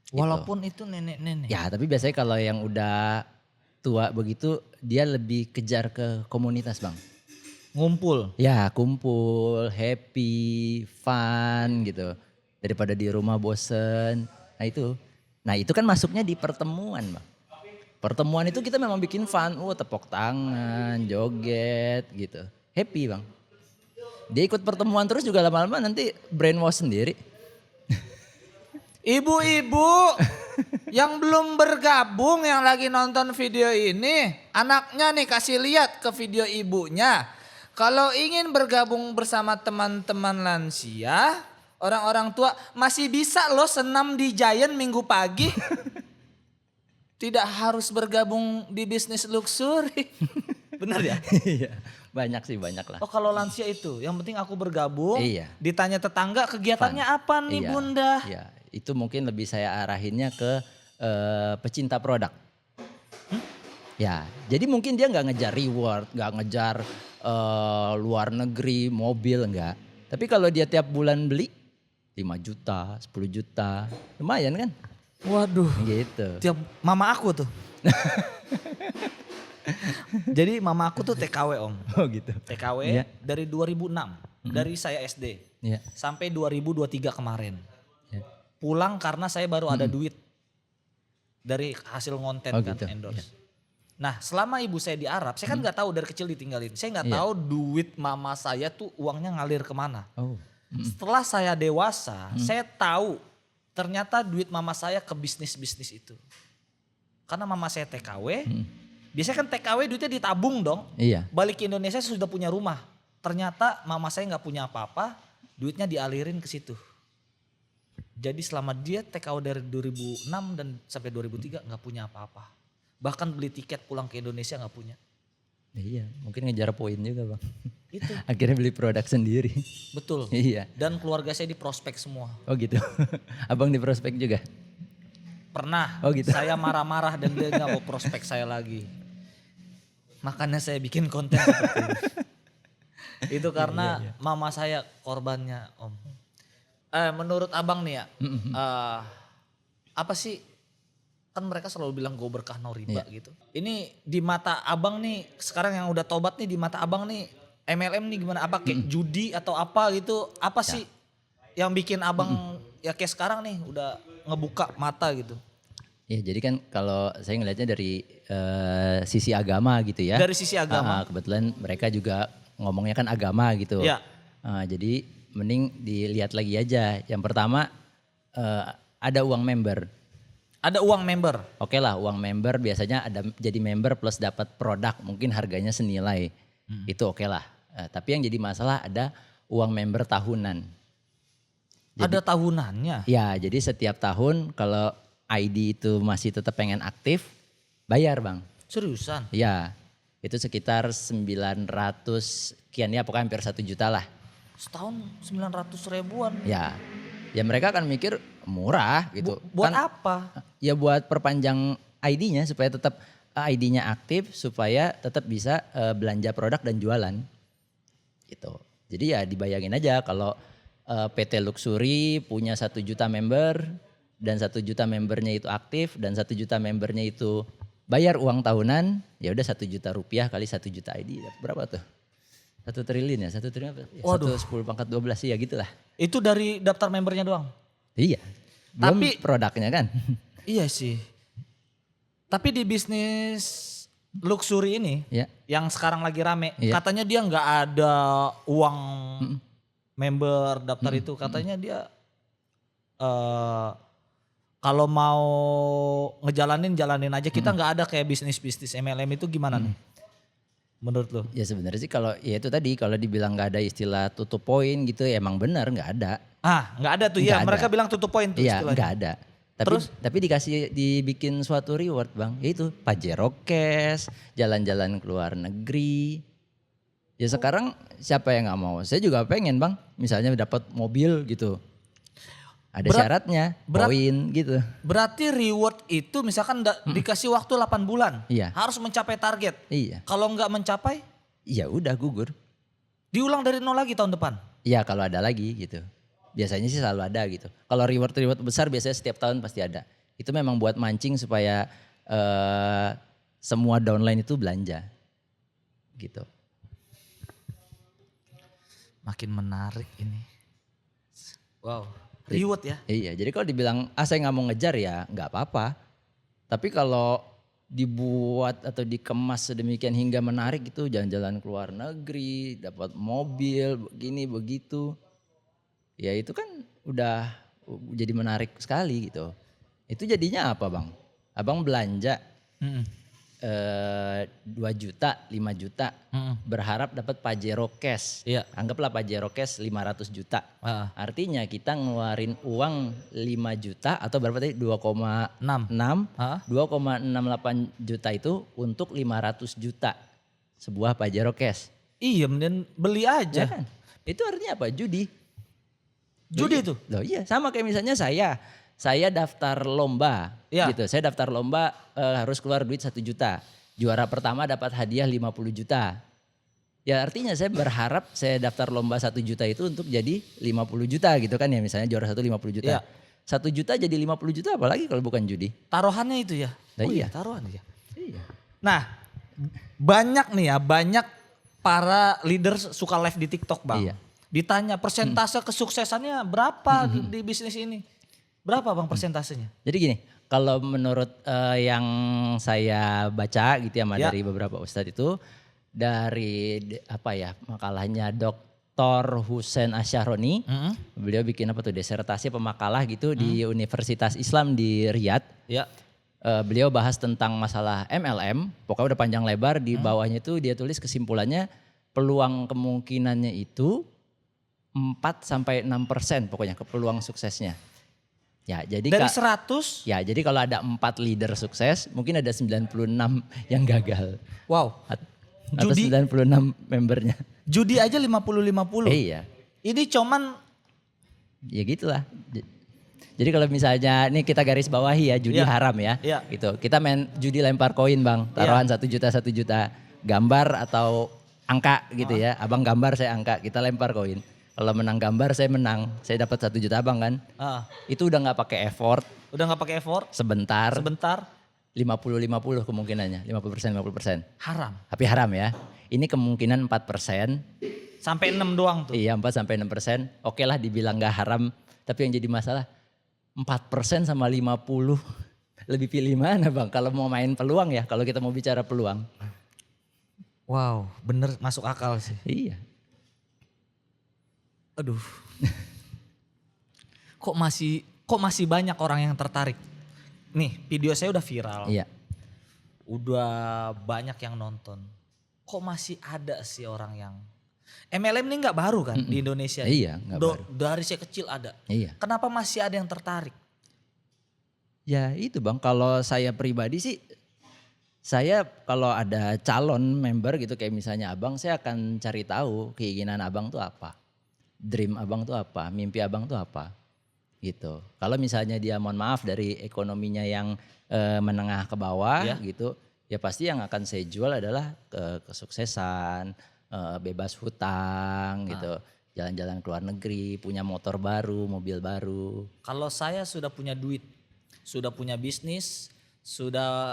Gitu. Walaupun itu nenek-nenek. Ya tapi biasanya kalau yang udah tua begitu dia lebih kejar ke komunitas bang. Ngumpul. Ya kumpul, happy, fun gitu. Daripada di rumah bosen. Nah itu kan masuknya di pertemuan bang. Pertemuan itu kita memang bikin fun. Tepuk tangan, joget gitu. Happy bang. Dia ikut pertemuan terus juga lama-lama nanti brainwash sendiri. Ibu-ibu Yang belum bergabung yang lagi nonton video ini, anaknya nih kasih lihat ke video ibunya. Kalau ingin bergabung bersama teman-teman lansia, orang-orang tua masih bisa loh senam di Giant minggu pagi. Tidak harus bergabung di bisnis luxury. Benar ya? Iya, banyak sih, banyak lah. Oh kalau lansia itu, yang penting aku bergabung. Iya. Ditanya tetangga kegiatannya apa nih Iya, bunda? Iya, itu mungkin lebih saya arahinnya ke pecinta produk. Ya, jadi mungkin dia nggak ngejar reward, nggak ngejar luar negeri, mobil, enggak. Tapi kalau dia tiap bulan beli 5 juta, 10 juta, lumayan kan? Waduh, Gitu. tiap mama aku tuh. Jadi mama aku tuh TKW om. Oh gitu. TKW Iya. dari 2006, dari saya SD. Iya. Sampai 2023 kemarin. Iya. Pulang karena saya baru ada duit dari hasil ngonten Oh, kan gitu. endorse. Nah selama ibu saya di Arab, saya kan nggak tahu dari kecil ditinggalin. Saya nggak Iya. tahu duit mama saya tuh uangnya ngalir kemana. Oh. Setelah saya dewasa, saya tahu ternyata duit mama saya ke bisnis-bisnis itu. Karena mama saya TKW, biasanya kan TKW duitnya ditabung dong. Iya. Balik ke Indonesia sudah punya rumah. Ternyata mama saya nggak punya apa-apa, duitnya dialirin ke situ. Jadi selama dia TKW dari 2006 dan sampai 2003 nggak punya apa-apa. Bahkan beli tiket pulang ke Indonesia nggak punya. Iya, mungkin ngejar poin juga bang. Itu Akhirnya beli produk sendiri. betul. Iya. Dan keluarga saya di prospek semua. Oh gitu. Abang di prospek juga? Pernah Oh gitu. saya marah-marah dan dia nggak mau prospek saya lagi. Makanya saya bikin konten seperti ini. Itu karena mama saya korbannya om. Menurut abang nih ya, apa sih, kan mereka selalu bilang go berkah no riba gitu. Ini di mata abang nih, sekarang yang udah tobat nih di mata abang nih, MLM nih gimana? Apa kayak judi atau apa gitu? Apa sih yang bikin abang ya kayak sekarang nih udah ngebuka mata gitu? Ya jadi kan kalau saya ngelihatnya dari sisi agama gitu ya. Dari sisi agama. Kebetulan mereka juga ngomongnya kan agama gitu. Ya. Jadi mending dilihat lagi aja. Yang pertama ada uang member. Ada uang member. Oke lah, uang member biasanya ada jadi member plus dapat produk mungkin harganya senilai. Itu oke lah. Tapi yang jadi masalah ada uang member tahunan. Ada tahunannya. Ya, jadi setiap tahun kalau ID itu masih tetap pengen aktif, bayar bang. Seriusan? Ya, itu sekitar 900 sekian ya, pokoknya hampir 1 juta lah. Setahun 900 ribuan. Ya, ya mereka akan mikir murah gitu. Buat Kan, apa? ya buat perpanjang ID-nya supaya tetap ID-nya aktif, supaya tetap bisa belanja produk dan jualan. Gitu. Jadi ya dibayangin aja kalau PT Luxury punya 1 juta member dan 1 juta membernya itu aktif dan 1 juta membernya itu bayar uang tahunan, ya udah 1 juta rupiah kali 1 juta ID, berapa tuh? 1 triliun ya, 1 triliun apa? Ya, Waduh. 10 pangkat 12 ya gitulah. Itu dari daftar membernya doang? Iya, belum Tapi- produknya kan. Iya sih. Tapi di bisnis luxury ini, Ya, yang sekarang lagi rame, Iya. katanya dia nggak ada uang member daftar itu. Katanya dia kalau mau jalanin aja. Kita nggak ada kayak bisnis-bisnis MLM itu gimana nih? Menurut lo? ya sebenarnya sih kalau ya itu tadi kalau dibilang nggak ada istilah tutup poin gitu ya emang benar nggak ada. Nggak ada tuh ya. Nggak ada. Mereka bilang tutup poin tuh Iya istilahnya. nggak ada. Terus? Tapi dibikin suatu reward bang, yaitu Pajero Cash, jalan-jalan ke luar negeri. Ya sekarang siapa yang nggak mau? Saya juga pengen bang, misalnya dapat mobil gitu. Ada syaratnya, poin gitu. Berarti reward itu misalkan dikasih waktu 8 bulan. Iya. Harus mencapai target. Iya, Kalau nggak mencapai, ya udah gugur. diulang dari nol lagi tahun depan. Iya kalau ada lagi gitu. Biasanya sih selalu ada gitu. Kalau reward besar biasanya setiap tahun pasti ada. Itu memang buat mancing supaya semua downline itu belanja. Gitu. Makin menarik ini. Wow. Reward ya. Iya, jadi kalau dibilang saya nggak mau ngejar ya nggak apa-apa. Tapi kalau dibuat atau dikemas sedemikian hingga menarik itu jalan-jalan ke luar negeri, dapat mobil, begini begitu. Ya itu kan udah jadi menarik sekali gitu. Itu jadinya apa bang? Abang belanja Mm-mm. 2 juta, 5 juta, berharap dapat Pajero cash. Iya. Anggaplah Pajero cash 500 juta. Ah. Artinya kita ngeluarin uang 5 juta atau berapa tadi? 2,6. 6. 2,68 juta itu untuk 500 juta. Sebuah Pajero cash. Iya, mending beli Ya aja. kan? Itu artinya apa? Judi. Judi itu. Loh iya, sama kayak misalnya saya daftar lomba Iya. gitu. Saya daftar lomba harus keluar duit 1 juta. Juara pertama dapat hadiah 50 juta. Ya artinya saya berharap saya daftar lomba 1 juta itu untuk jadi 50 juta gitu kan ya. Misalnya juara 1 50 juta. Iya. 1 juta jadi 50 juta apalagi kalau bukan judi. Taruhannya itu ya. Nah, iya. Taruhan ya. Iya. Nah, banyak nih ya, banyak para leaders suka live di TikTok bang. Iya. Ditanya persentase kesuksesannya berapa di bisnis ini? Berapa bang persentasenya? Jadi gini, kalau menurut yang saya baca gitu ya Ya. dari beberapa ustadz itu dari makalahnya Dr. Husain Asyahroni, beliau bikin apa tuh disertasi pemakalah gitu di Universitas Islam di Riyadh. Ya. Beliau bahas tentang masalah MLM, pokoknya udah panjang lebar di bawahnya itu dia tulis kesimpulannya peluang kemungkinannya itu 4-6% pokoknya peluang suksesnya. Ya, jadi Dari 100, ya, jadi kalau ada 4 leader sukses, mungkin ada 96 yang gagal. wow. Atau Judi. 96 membernya. Judi aja 50-50. Iya, Ini cuman ya gitulah. Jadi kalau misalnya ini kita garis bawahi ya, judi Iya. haram ya. Iya. Gitu. Kita main judi lempar koin bang, taruhan 1 juta 1 juta, gambar atau angka gitu ya. Abang gambar saya angka, kita lempar koin. Kalau menang gambar saya menang, saya dapat 1 juta abang kan. Itu udah nggak pakai effort, udah nggak pakai effort, sebentar. sebentar 50-50 kemungkinannya, 50%. haram. Tapi haram ya. Ini kemungkinan 4%. Sampai 6 doang tuh. Iya 4-6%. Oke lah dibilang gak haram. Tapi yang jadi masalah 4% sama 50. Lebih pilih mana bang? Kalau mau main peluang ya. Kalau kita mau bicara peluang. Wow, bener masuk akal sih. Iya. Aduh. Kok masih banyak orang yang tertarik? Nih, video saya udah viral. Iya. Udah banyak yang nonton. Kok masih ada sih orang yang MLM ini nggak baru kan di Indonesia? Iya, nggak baru. Dari saya kecil ada. Iya. Kenapa masih ada yang tertarik? Ya itu bang. Kalau saya pribadi sih. Saya kalau ada calon member gitu kayak misalnya abang. Saya akan cari tahu keinginan abang tuh apa. Dream abang tuh apa. Mimpi abang tuh apa. Gitu. Kalau misalnya dia mohon maaf dari ekonominya yang menengah ke bawah Ya. gitu, ya pasti yang akan saya jual adalah kesuksesan, bebas hutang gitu, jalan-jalan ke luar negeri, punya motor baru, mobil baru. Kalau saya sudah punya duit, sudah punya bisnis,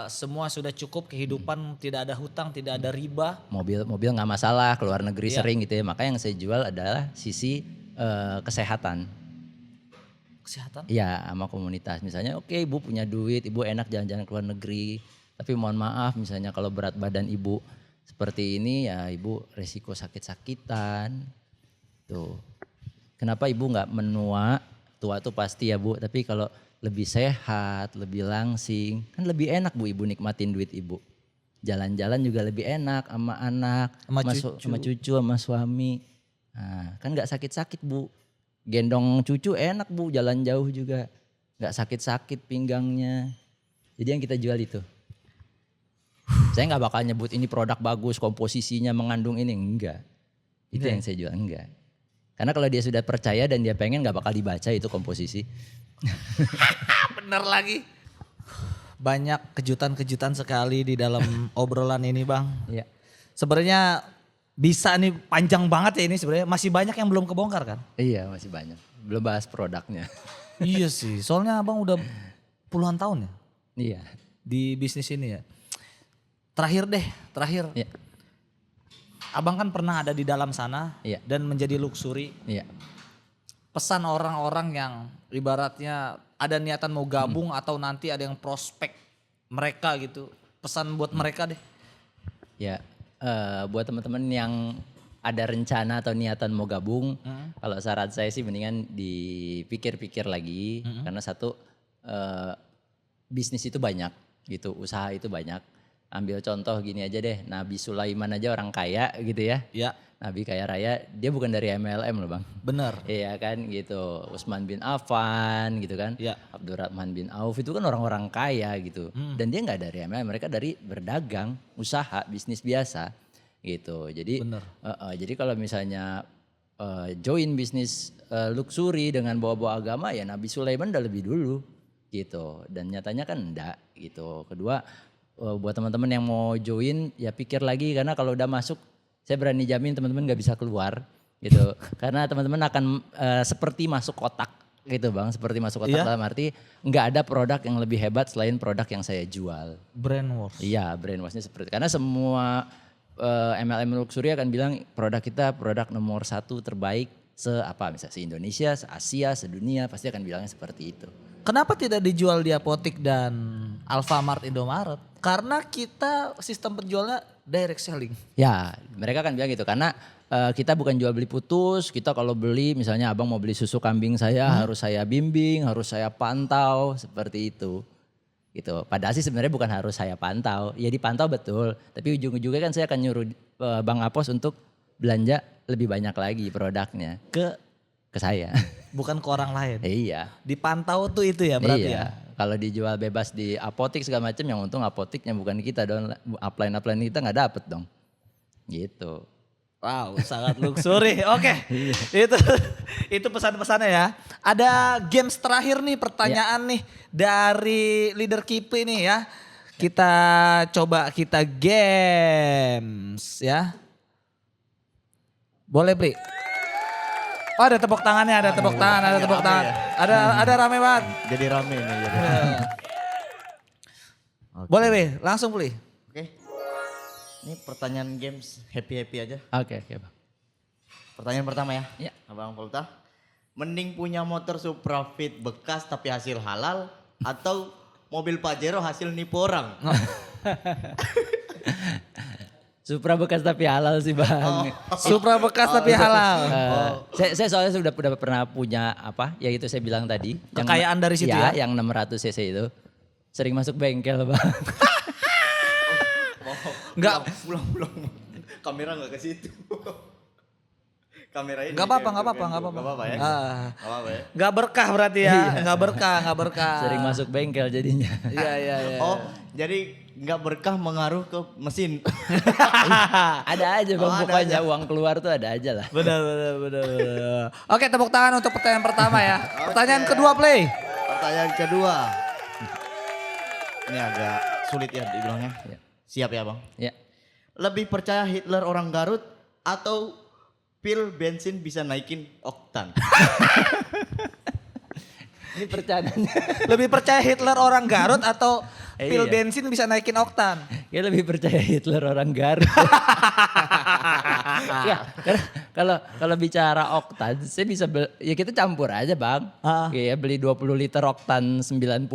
semua sudah cukup kehidupan, tidak ada hutang, tidak ada riba. Mobil nggak masalah, ke luar negeri Iya. sering gitu ya. Maka yang saya jual adalah sisi kesehatan. Kesehatan. Iya sama komunitas. Misalnya oke ibu punya duit, ibu enak jalan-jalan ke luar negeri. Tapi mohon maaf misalnya kalau berat badan ibu seperti ini ya ibu resiko sakit-sakitan. Tuh. Kenapa ibu nggak menua? Tua tuh pasti ya bu. Tapi kalau lebih sehat, lebih langsing. Kan lebih enak bu ibu nikmatin duit ibu. Jalan-jalan juga lebih enak sama anak. Sama cucu, sama suami. Nah, kan nggak sakit-sakit bu. Gendong cucu enak bu, jalan jauh juga. Gak sakit-sakit pinggangnya. Jadi yang kita jual itu. Saya gak bakal nyebut ini produk bagus, komposisinya mengandung ini. Enggak. Itu yang saya jual, enggak. Karena kalau dia sudah percaya dan dia pengen gak bakal dibaca itu komposisi. Bener lagi. Banyak kejutan-kejutan sekali di dalam obrolan ini bang. Iya. Sebenarnya bisa nih panjang banget ya ini sebenarnya. Masih banyak yang belum kebongkar kan? Iya masih banyak. Belum bahas produknya. Iya sih, soalnya abang udah puluhan tahun ya Iya. di bisnis ini ya. Terakhir. Iya. Abang kan pernah ada di dalam sana Iya. dan menjadi luxury. Iya. Pesan orang-orang yang ibaratnya ada niatan mau gabung atau nanti ada yang prospek mereka gitu. Pesan buat mereka deh. Ya, buat teman-teman yang ada rencana atau niatan mau gabung, kalau saran saya sih mendingan dipikir-pikir lagi, karena satu bisnis itu banyak gitu, usaha itu banyak. Ambil contoh gini aja deh, Nabi Sulaiman aja orang kaya gitu ya. Ya, Nabi kaya raya, dia bukan dari MLM loh bang. benar. Iya kan gitu, Utsman bin Affan gitu kan. Ya. Abdurrahman bin Auf itu kan orang-orang kaya gitu. Dan dia nggak dari MLM, mereka dari berdagang, usaha, bisnis biasa gitu. Jadi Bener. jadi kalau misalnya join bisnis luxury dengan bawa-bawa agama ya Nabi Sulaiman udah lebih dulu gitu. Dan nyatanya kan enggak gitu. Kedua buat teman-teman yang mau join ya pikir lagi karena kalau udah masuk saya berani jamin teman-teman nggak bisa keluar gitu. Karena teman-teman akan seperti masuk kotak gitu bang. Seperti masuk kotak dalam arti nggak ada produk yang lebih hebat selain produk yang saya jual. Brainwash. Iya brainwashnya seperti karena semua MLM luxury akan bilang produk kita produk nomor 1 terbaik misalnya se-Indonesia, se-Asia, sedunia pasti akan bilangnya seperti itu. Kenapa tidak dijual di apotik dan Alfamart, Indomaret? Karena kita sistem penjualnya direct selling. Ya mereka akan bilang gitu karena kita bukan jual beli putus, kita kalau beli misalnya abang mau beli susu kambing saya harus saya bimbing, harus saya pantau seperti itu. Gitu. Padahal sih sebenarnya bukan harus saya pantau, ya dipantau betul. Tapi ujung-ujungnya kan saya akan nyuruh Bang Apos untuk belanja lebih banyak lagi produknya ke saya. Bukan ke orang lain. Iya. Dipantau tuh itu ya berarti iya. ya. Kalau dijual bebas di apotik segala macam yang untung apotiknya bukan kita dong. Upline kita nggak dapet dong. Gitu. Wow, sangat luxury. Oke. Itu pesan-pesannya ya. Ada games terakhir nih pertanyaan nih dari leader Kipi nih ya. Kita coba kita games ya. Boleh Pri? Oh ada tepuk tangannya, ada tepuk tangan, ada tepuk tangan. Ada rame banget. Jadi rame nih. Jadi. Boleh Pri, langsung Pri. Oke. Ini pertanyaan games happy-happy aja. Oke bang. Pertanyaan pertama ya. Iya. Abang Volta. Mending punya motor Supra Fit bekas tapi hasil halal atau mobil Pajero hasil nipu orang? Supra bekas tapi halal sih bang. Supra bekas tapi halal. Saya soalnya sudah pernah punya ya itu saya bilang tadi. Kekayaan dari situ ya? Yang 600 cc itu. Sering masuk bengkel bang. Enggak. Pulang. Kamera nggak ke situ. Kamera ini. Enggak apa-apa ya. Nggak apa-apa ya. Nggak apa-apa ya. Enggak berkah berarti ya. Enggak berkah. Sering masuk bengkel jadinya. Iya. Oh, jadi nggak berkah mengaruh ke mesin. Ada aja bang, pokoknya uang keluar tuh ada aja lah. Benar. Oke, tepuk tangan untuk pertanyaan pertama ya. Pertanyaan kedua play. Pertanyaan kedua. Ini agak sulit ya dibilangnya. Ya. Siap ya bang? Ya. Lebih percaya Hitler orang Garut atau pil bensin bisa naikin oktan? Ini percandaannya. Lebih percaya Hitler orang Garut atau pil Iya. bensin bisa naikin oktan? Ya lebih percaya Hitler orang Garut. Ya, karena kalau bicara oktan, saya bisa ya kita campur aja bang. Ya beli 20 liter oktan 90,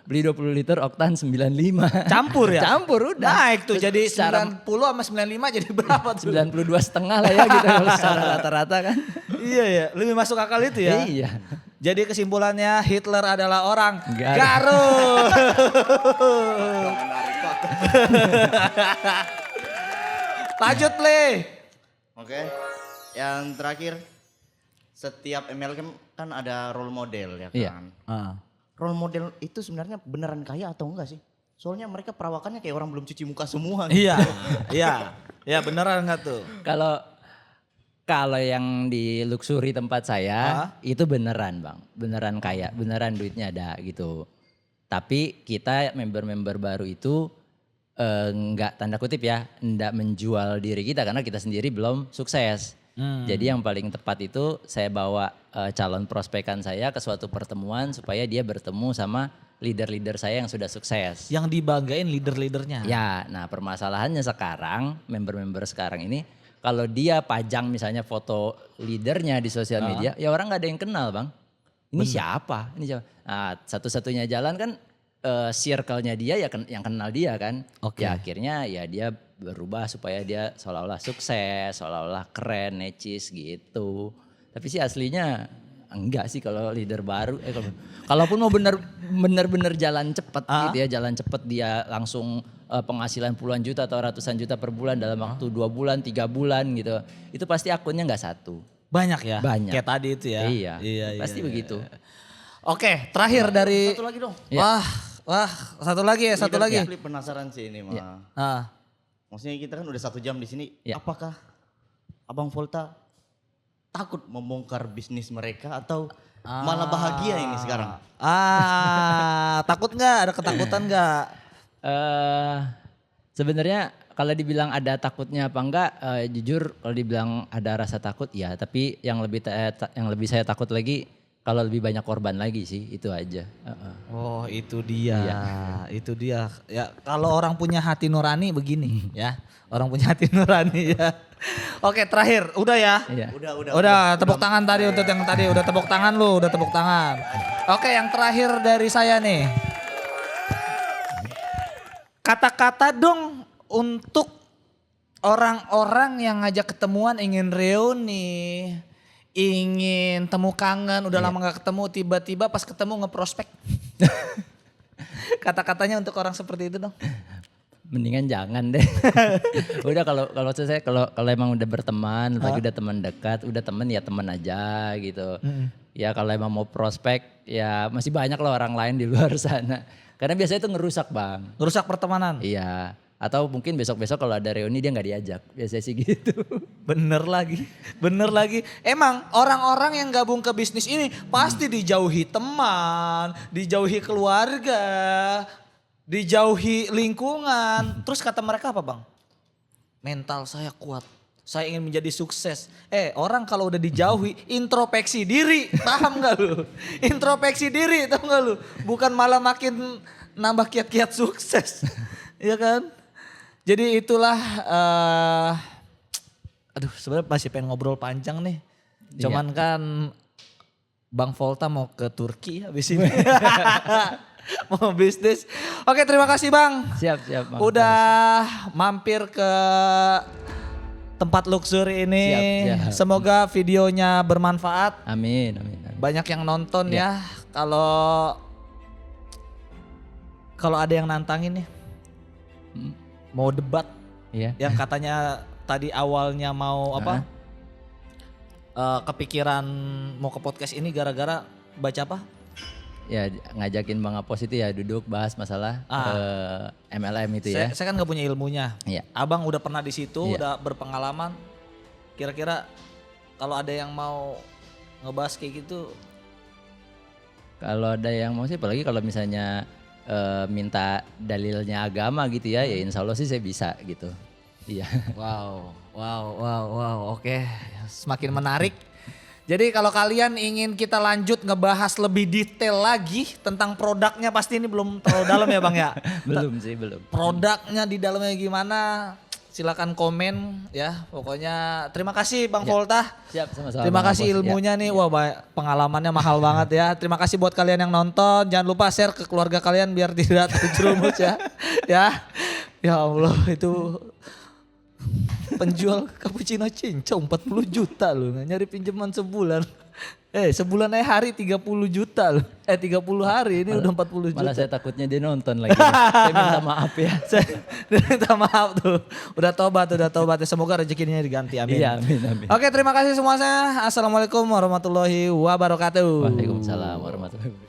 beli 20 liter oktan 95. Campur ya? Campur udah. Naik tuh jadi Secara 90 sama 95 jadi berapa tuh? 92,5 lah ya gitu kalau secara rata-rata kan. Iya ya, lebih masuk akal itu ya. Iya. Jadi kesimpulannya Hitler adalah orang Garut. Garut. Lanjut play. Oke. Yang terakhir, setiap MLM kan ada role model ya Iya. kan. Role model itu sebenarnya beneran kaya atau enggak sih? Soalnya mereka perawakannya kayak orang belum cuci muka semua. Iya. Beneran enggak tuh? Kalau yang di luxury tempat saya itu beneran bang, beneran kaya, beneran duitnya ada gitu. Tapi kita member-member baru itu enggak tanda kutip ya, enggak menjual diri kita karena kita sendiri belum sukses. Jadi yang paling tepat itu saya bawa calon prospekan saya ke suatu pertemuan supaya dia bertemu sama leader-leader saya yang sudah sukses. Yang dibanggain leader-leadernya. Ya, nah permasalahannya sekarang member-member sekarang ini kalau dia pajang misalnya foto leadernya di sosial media, ya orang nggak ada yang kenal bang. Ini siapa? Ini siapa? Nah, satu-satunya jalan kan circle-nya dia ya yang kenal dia kan. Oke. Ya akhirnya ya dia berubah supaya dia seolah-olah sukses, seolah-olah keren, necis gitu. Tapi sih aslinya enggak sih kalau leader baru. Kalaupun mau bener-bener jalan cepet gitu ya, jalan cepet dia langsung penghasilan puluhan juta atau ratusan juta per bulan dalam waktu 2 bulan, 3 bulan gitu. Itu pasti akunnya nggak satu. Banyak ya? Banyak. Kayak tadi itu ya? Iya, pasti begitu. Oke, terakhir dari... Satu lagi dong. Ya. Wah, satu lagi ya, satu lagi. Flip penasaran sih ini mah. Maksudnya kita kan udah 1 jam di sini. Ya. Apakah Abang Volta takut membongkar bisnis mereka atau malah bahagia ini sekarang? Takut nggak? Ada ketakutan nggak? Sebenarnya kalau dibilang ada takutnya apa enggak, jujur kalau dibilang ada rasa takut ya. Tapi yang lebih saya takut lagi kalau lebih banyak korban lagi sih, itu aja. Oh itu dia, itu dia. Ya kalau orang punya hati nurani begini ya, orang punya hati nurani ya. Oke terakhir, udah ya. Iya. Udah tepuk tangan tadi untuk yang tadi, udah tepuk tangan lu, udah tepuk tangan. Oke yang terakhir dari saya nih. Kata-kata dong untuk orang-orang yang ngajak ketemuan ingin reuni, ingin temu kangen, udah lama gak ketemu, tiba-tiba pas ketemu ngeprospek. Kata-katanya untuk orang seperti itu dong. Mendingan jangan deh. Udah kalau saya kalau emang udah berteman, lagi udah teman dekat, udah temen ya temen aja gitu. Ya kalau emang mau prospek ya masih banyak loh orang lain di luar sana. Karena biasanya itu ngerusak Bang. Ngerusak pertemanan. Iya. Atau mungkin besok-besok kalau ada reuni dia gak diajak. Biasanya sih gitu. Bener lagi. Emang orang-orang yang gabung ke bisnis ini pasti dijauhi teman, dijauhi keluarga, dijauhi lingkungan. Terus kata mereka apa Bang? Mental saya kuat. Saya ingin menjadi sukses. Orang kalau udah dijauhi introspeksi diri. Paham gak lu? Introspeksi diri tau gak lu? Bukan malah makin nambah kiat-kiat sukses. Iya kan? Jadi itulah, sebenarnya masih pengen ngobrol panjang nih. Cuman kan Bang Volta mau ke Turki habis ini. Mau bisnis. Oke terima kasih Bang. Siap. Udah mampir ke tempat luxury ini. Siap. Semoga videonya bermanfaat. Amin. Banyak yang nonton ya. Kalau ada yang nantangin nih. Mau debat. Iya. Yang katanya tadi awalnya mau kepikiran mau ke podcast ini gara-gara baca apa? Ya ngajakin Bang Apos itu ya duduk bahas masalah MLM itu ya. Saya kan gak punya ilmunya. Iya. Abang udah pernah di situ, Iya. udah berpengalaman. Kira-kira kalau ada yang mau ngebahas kayak gitu. Kalau ada yang mau sih apalagi kalau misalnya minta dalilnya agama gitu ya insya Allah sih saya bisa gitu. Iya. Wow, oke. Semakin menarik. Jadi kalau kalian ingin kita lanjut ngebahas lebih detail lagi tentang produknya, pasti ini belum terlalu dalam ya Bang ya? Belum. Produknya di dalamnya gimana, silakan komen ya. Pokoknya terima kasih Bang Ya. Volta. Siap sama-sama. Terima Bang kasih Apos. ilmunya nih, wah pengalamannya mahal banget ya. Terima kasih buat kalian yang nonton. Jangan lupa share ke keluarga kalian biar tidak terjerumus ya. Ya Allah itu penjual cappuccino cincong 40 juta loh, nyari pinjaman sebulan. Sebulan hari 30 juta loh. 30 hari ini udah 40 juta. Malah saya takutnya dia nonton lagi. Saya minta maaf ya. Saya minta maaf tuh. Udah tobat. Semoga rezekinya diganti. Amin. Iya, amin. Oke, terima kasih semuanya. Assalamualaikum warahmatullahi wabarakatuh. Waalaikumsalam warahmatullahi wabarakatuh.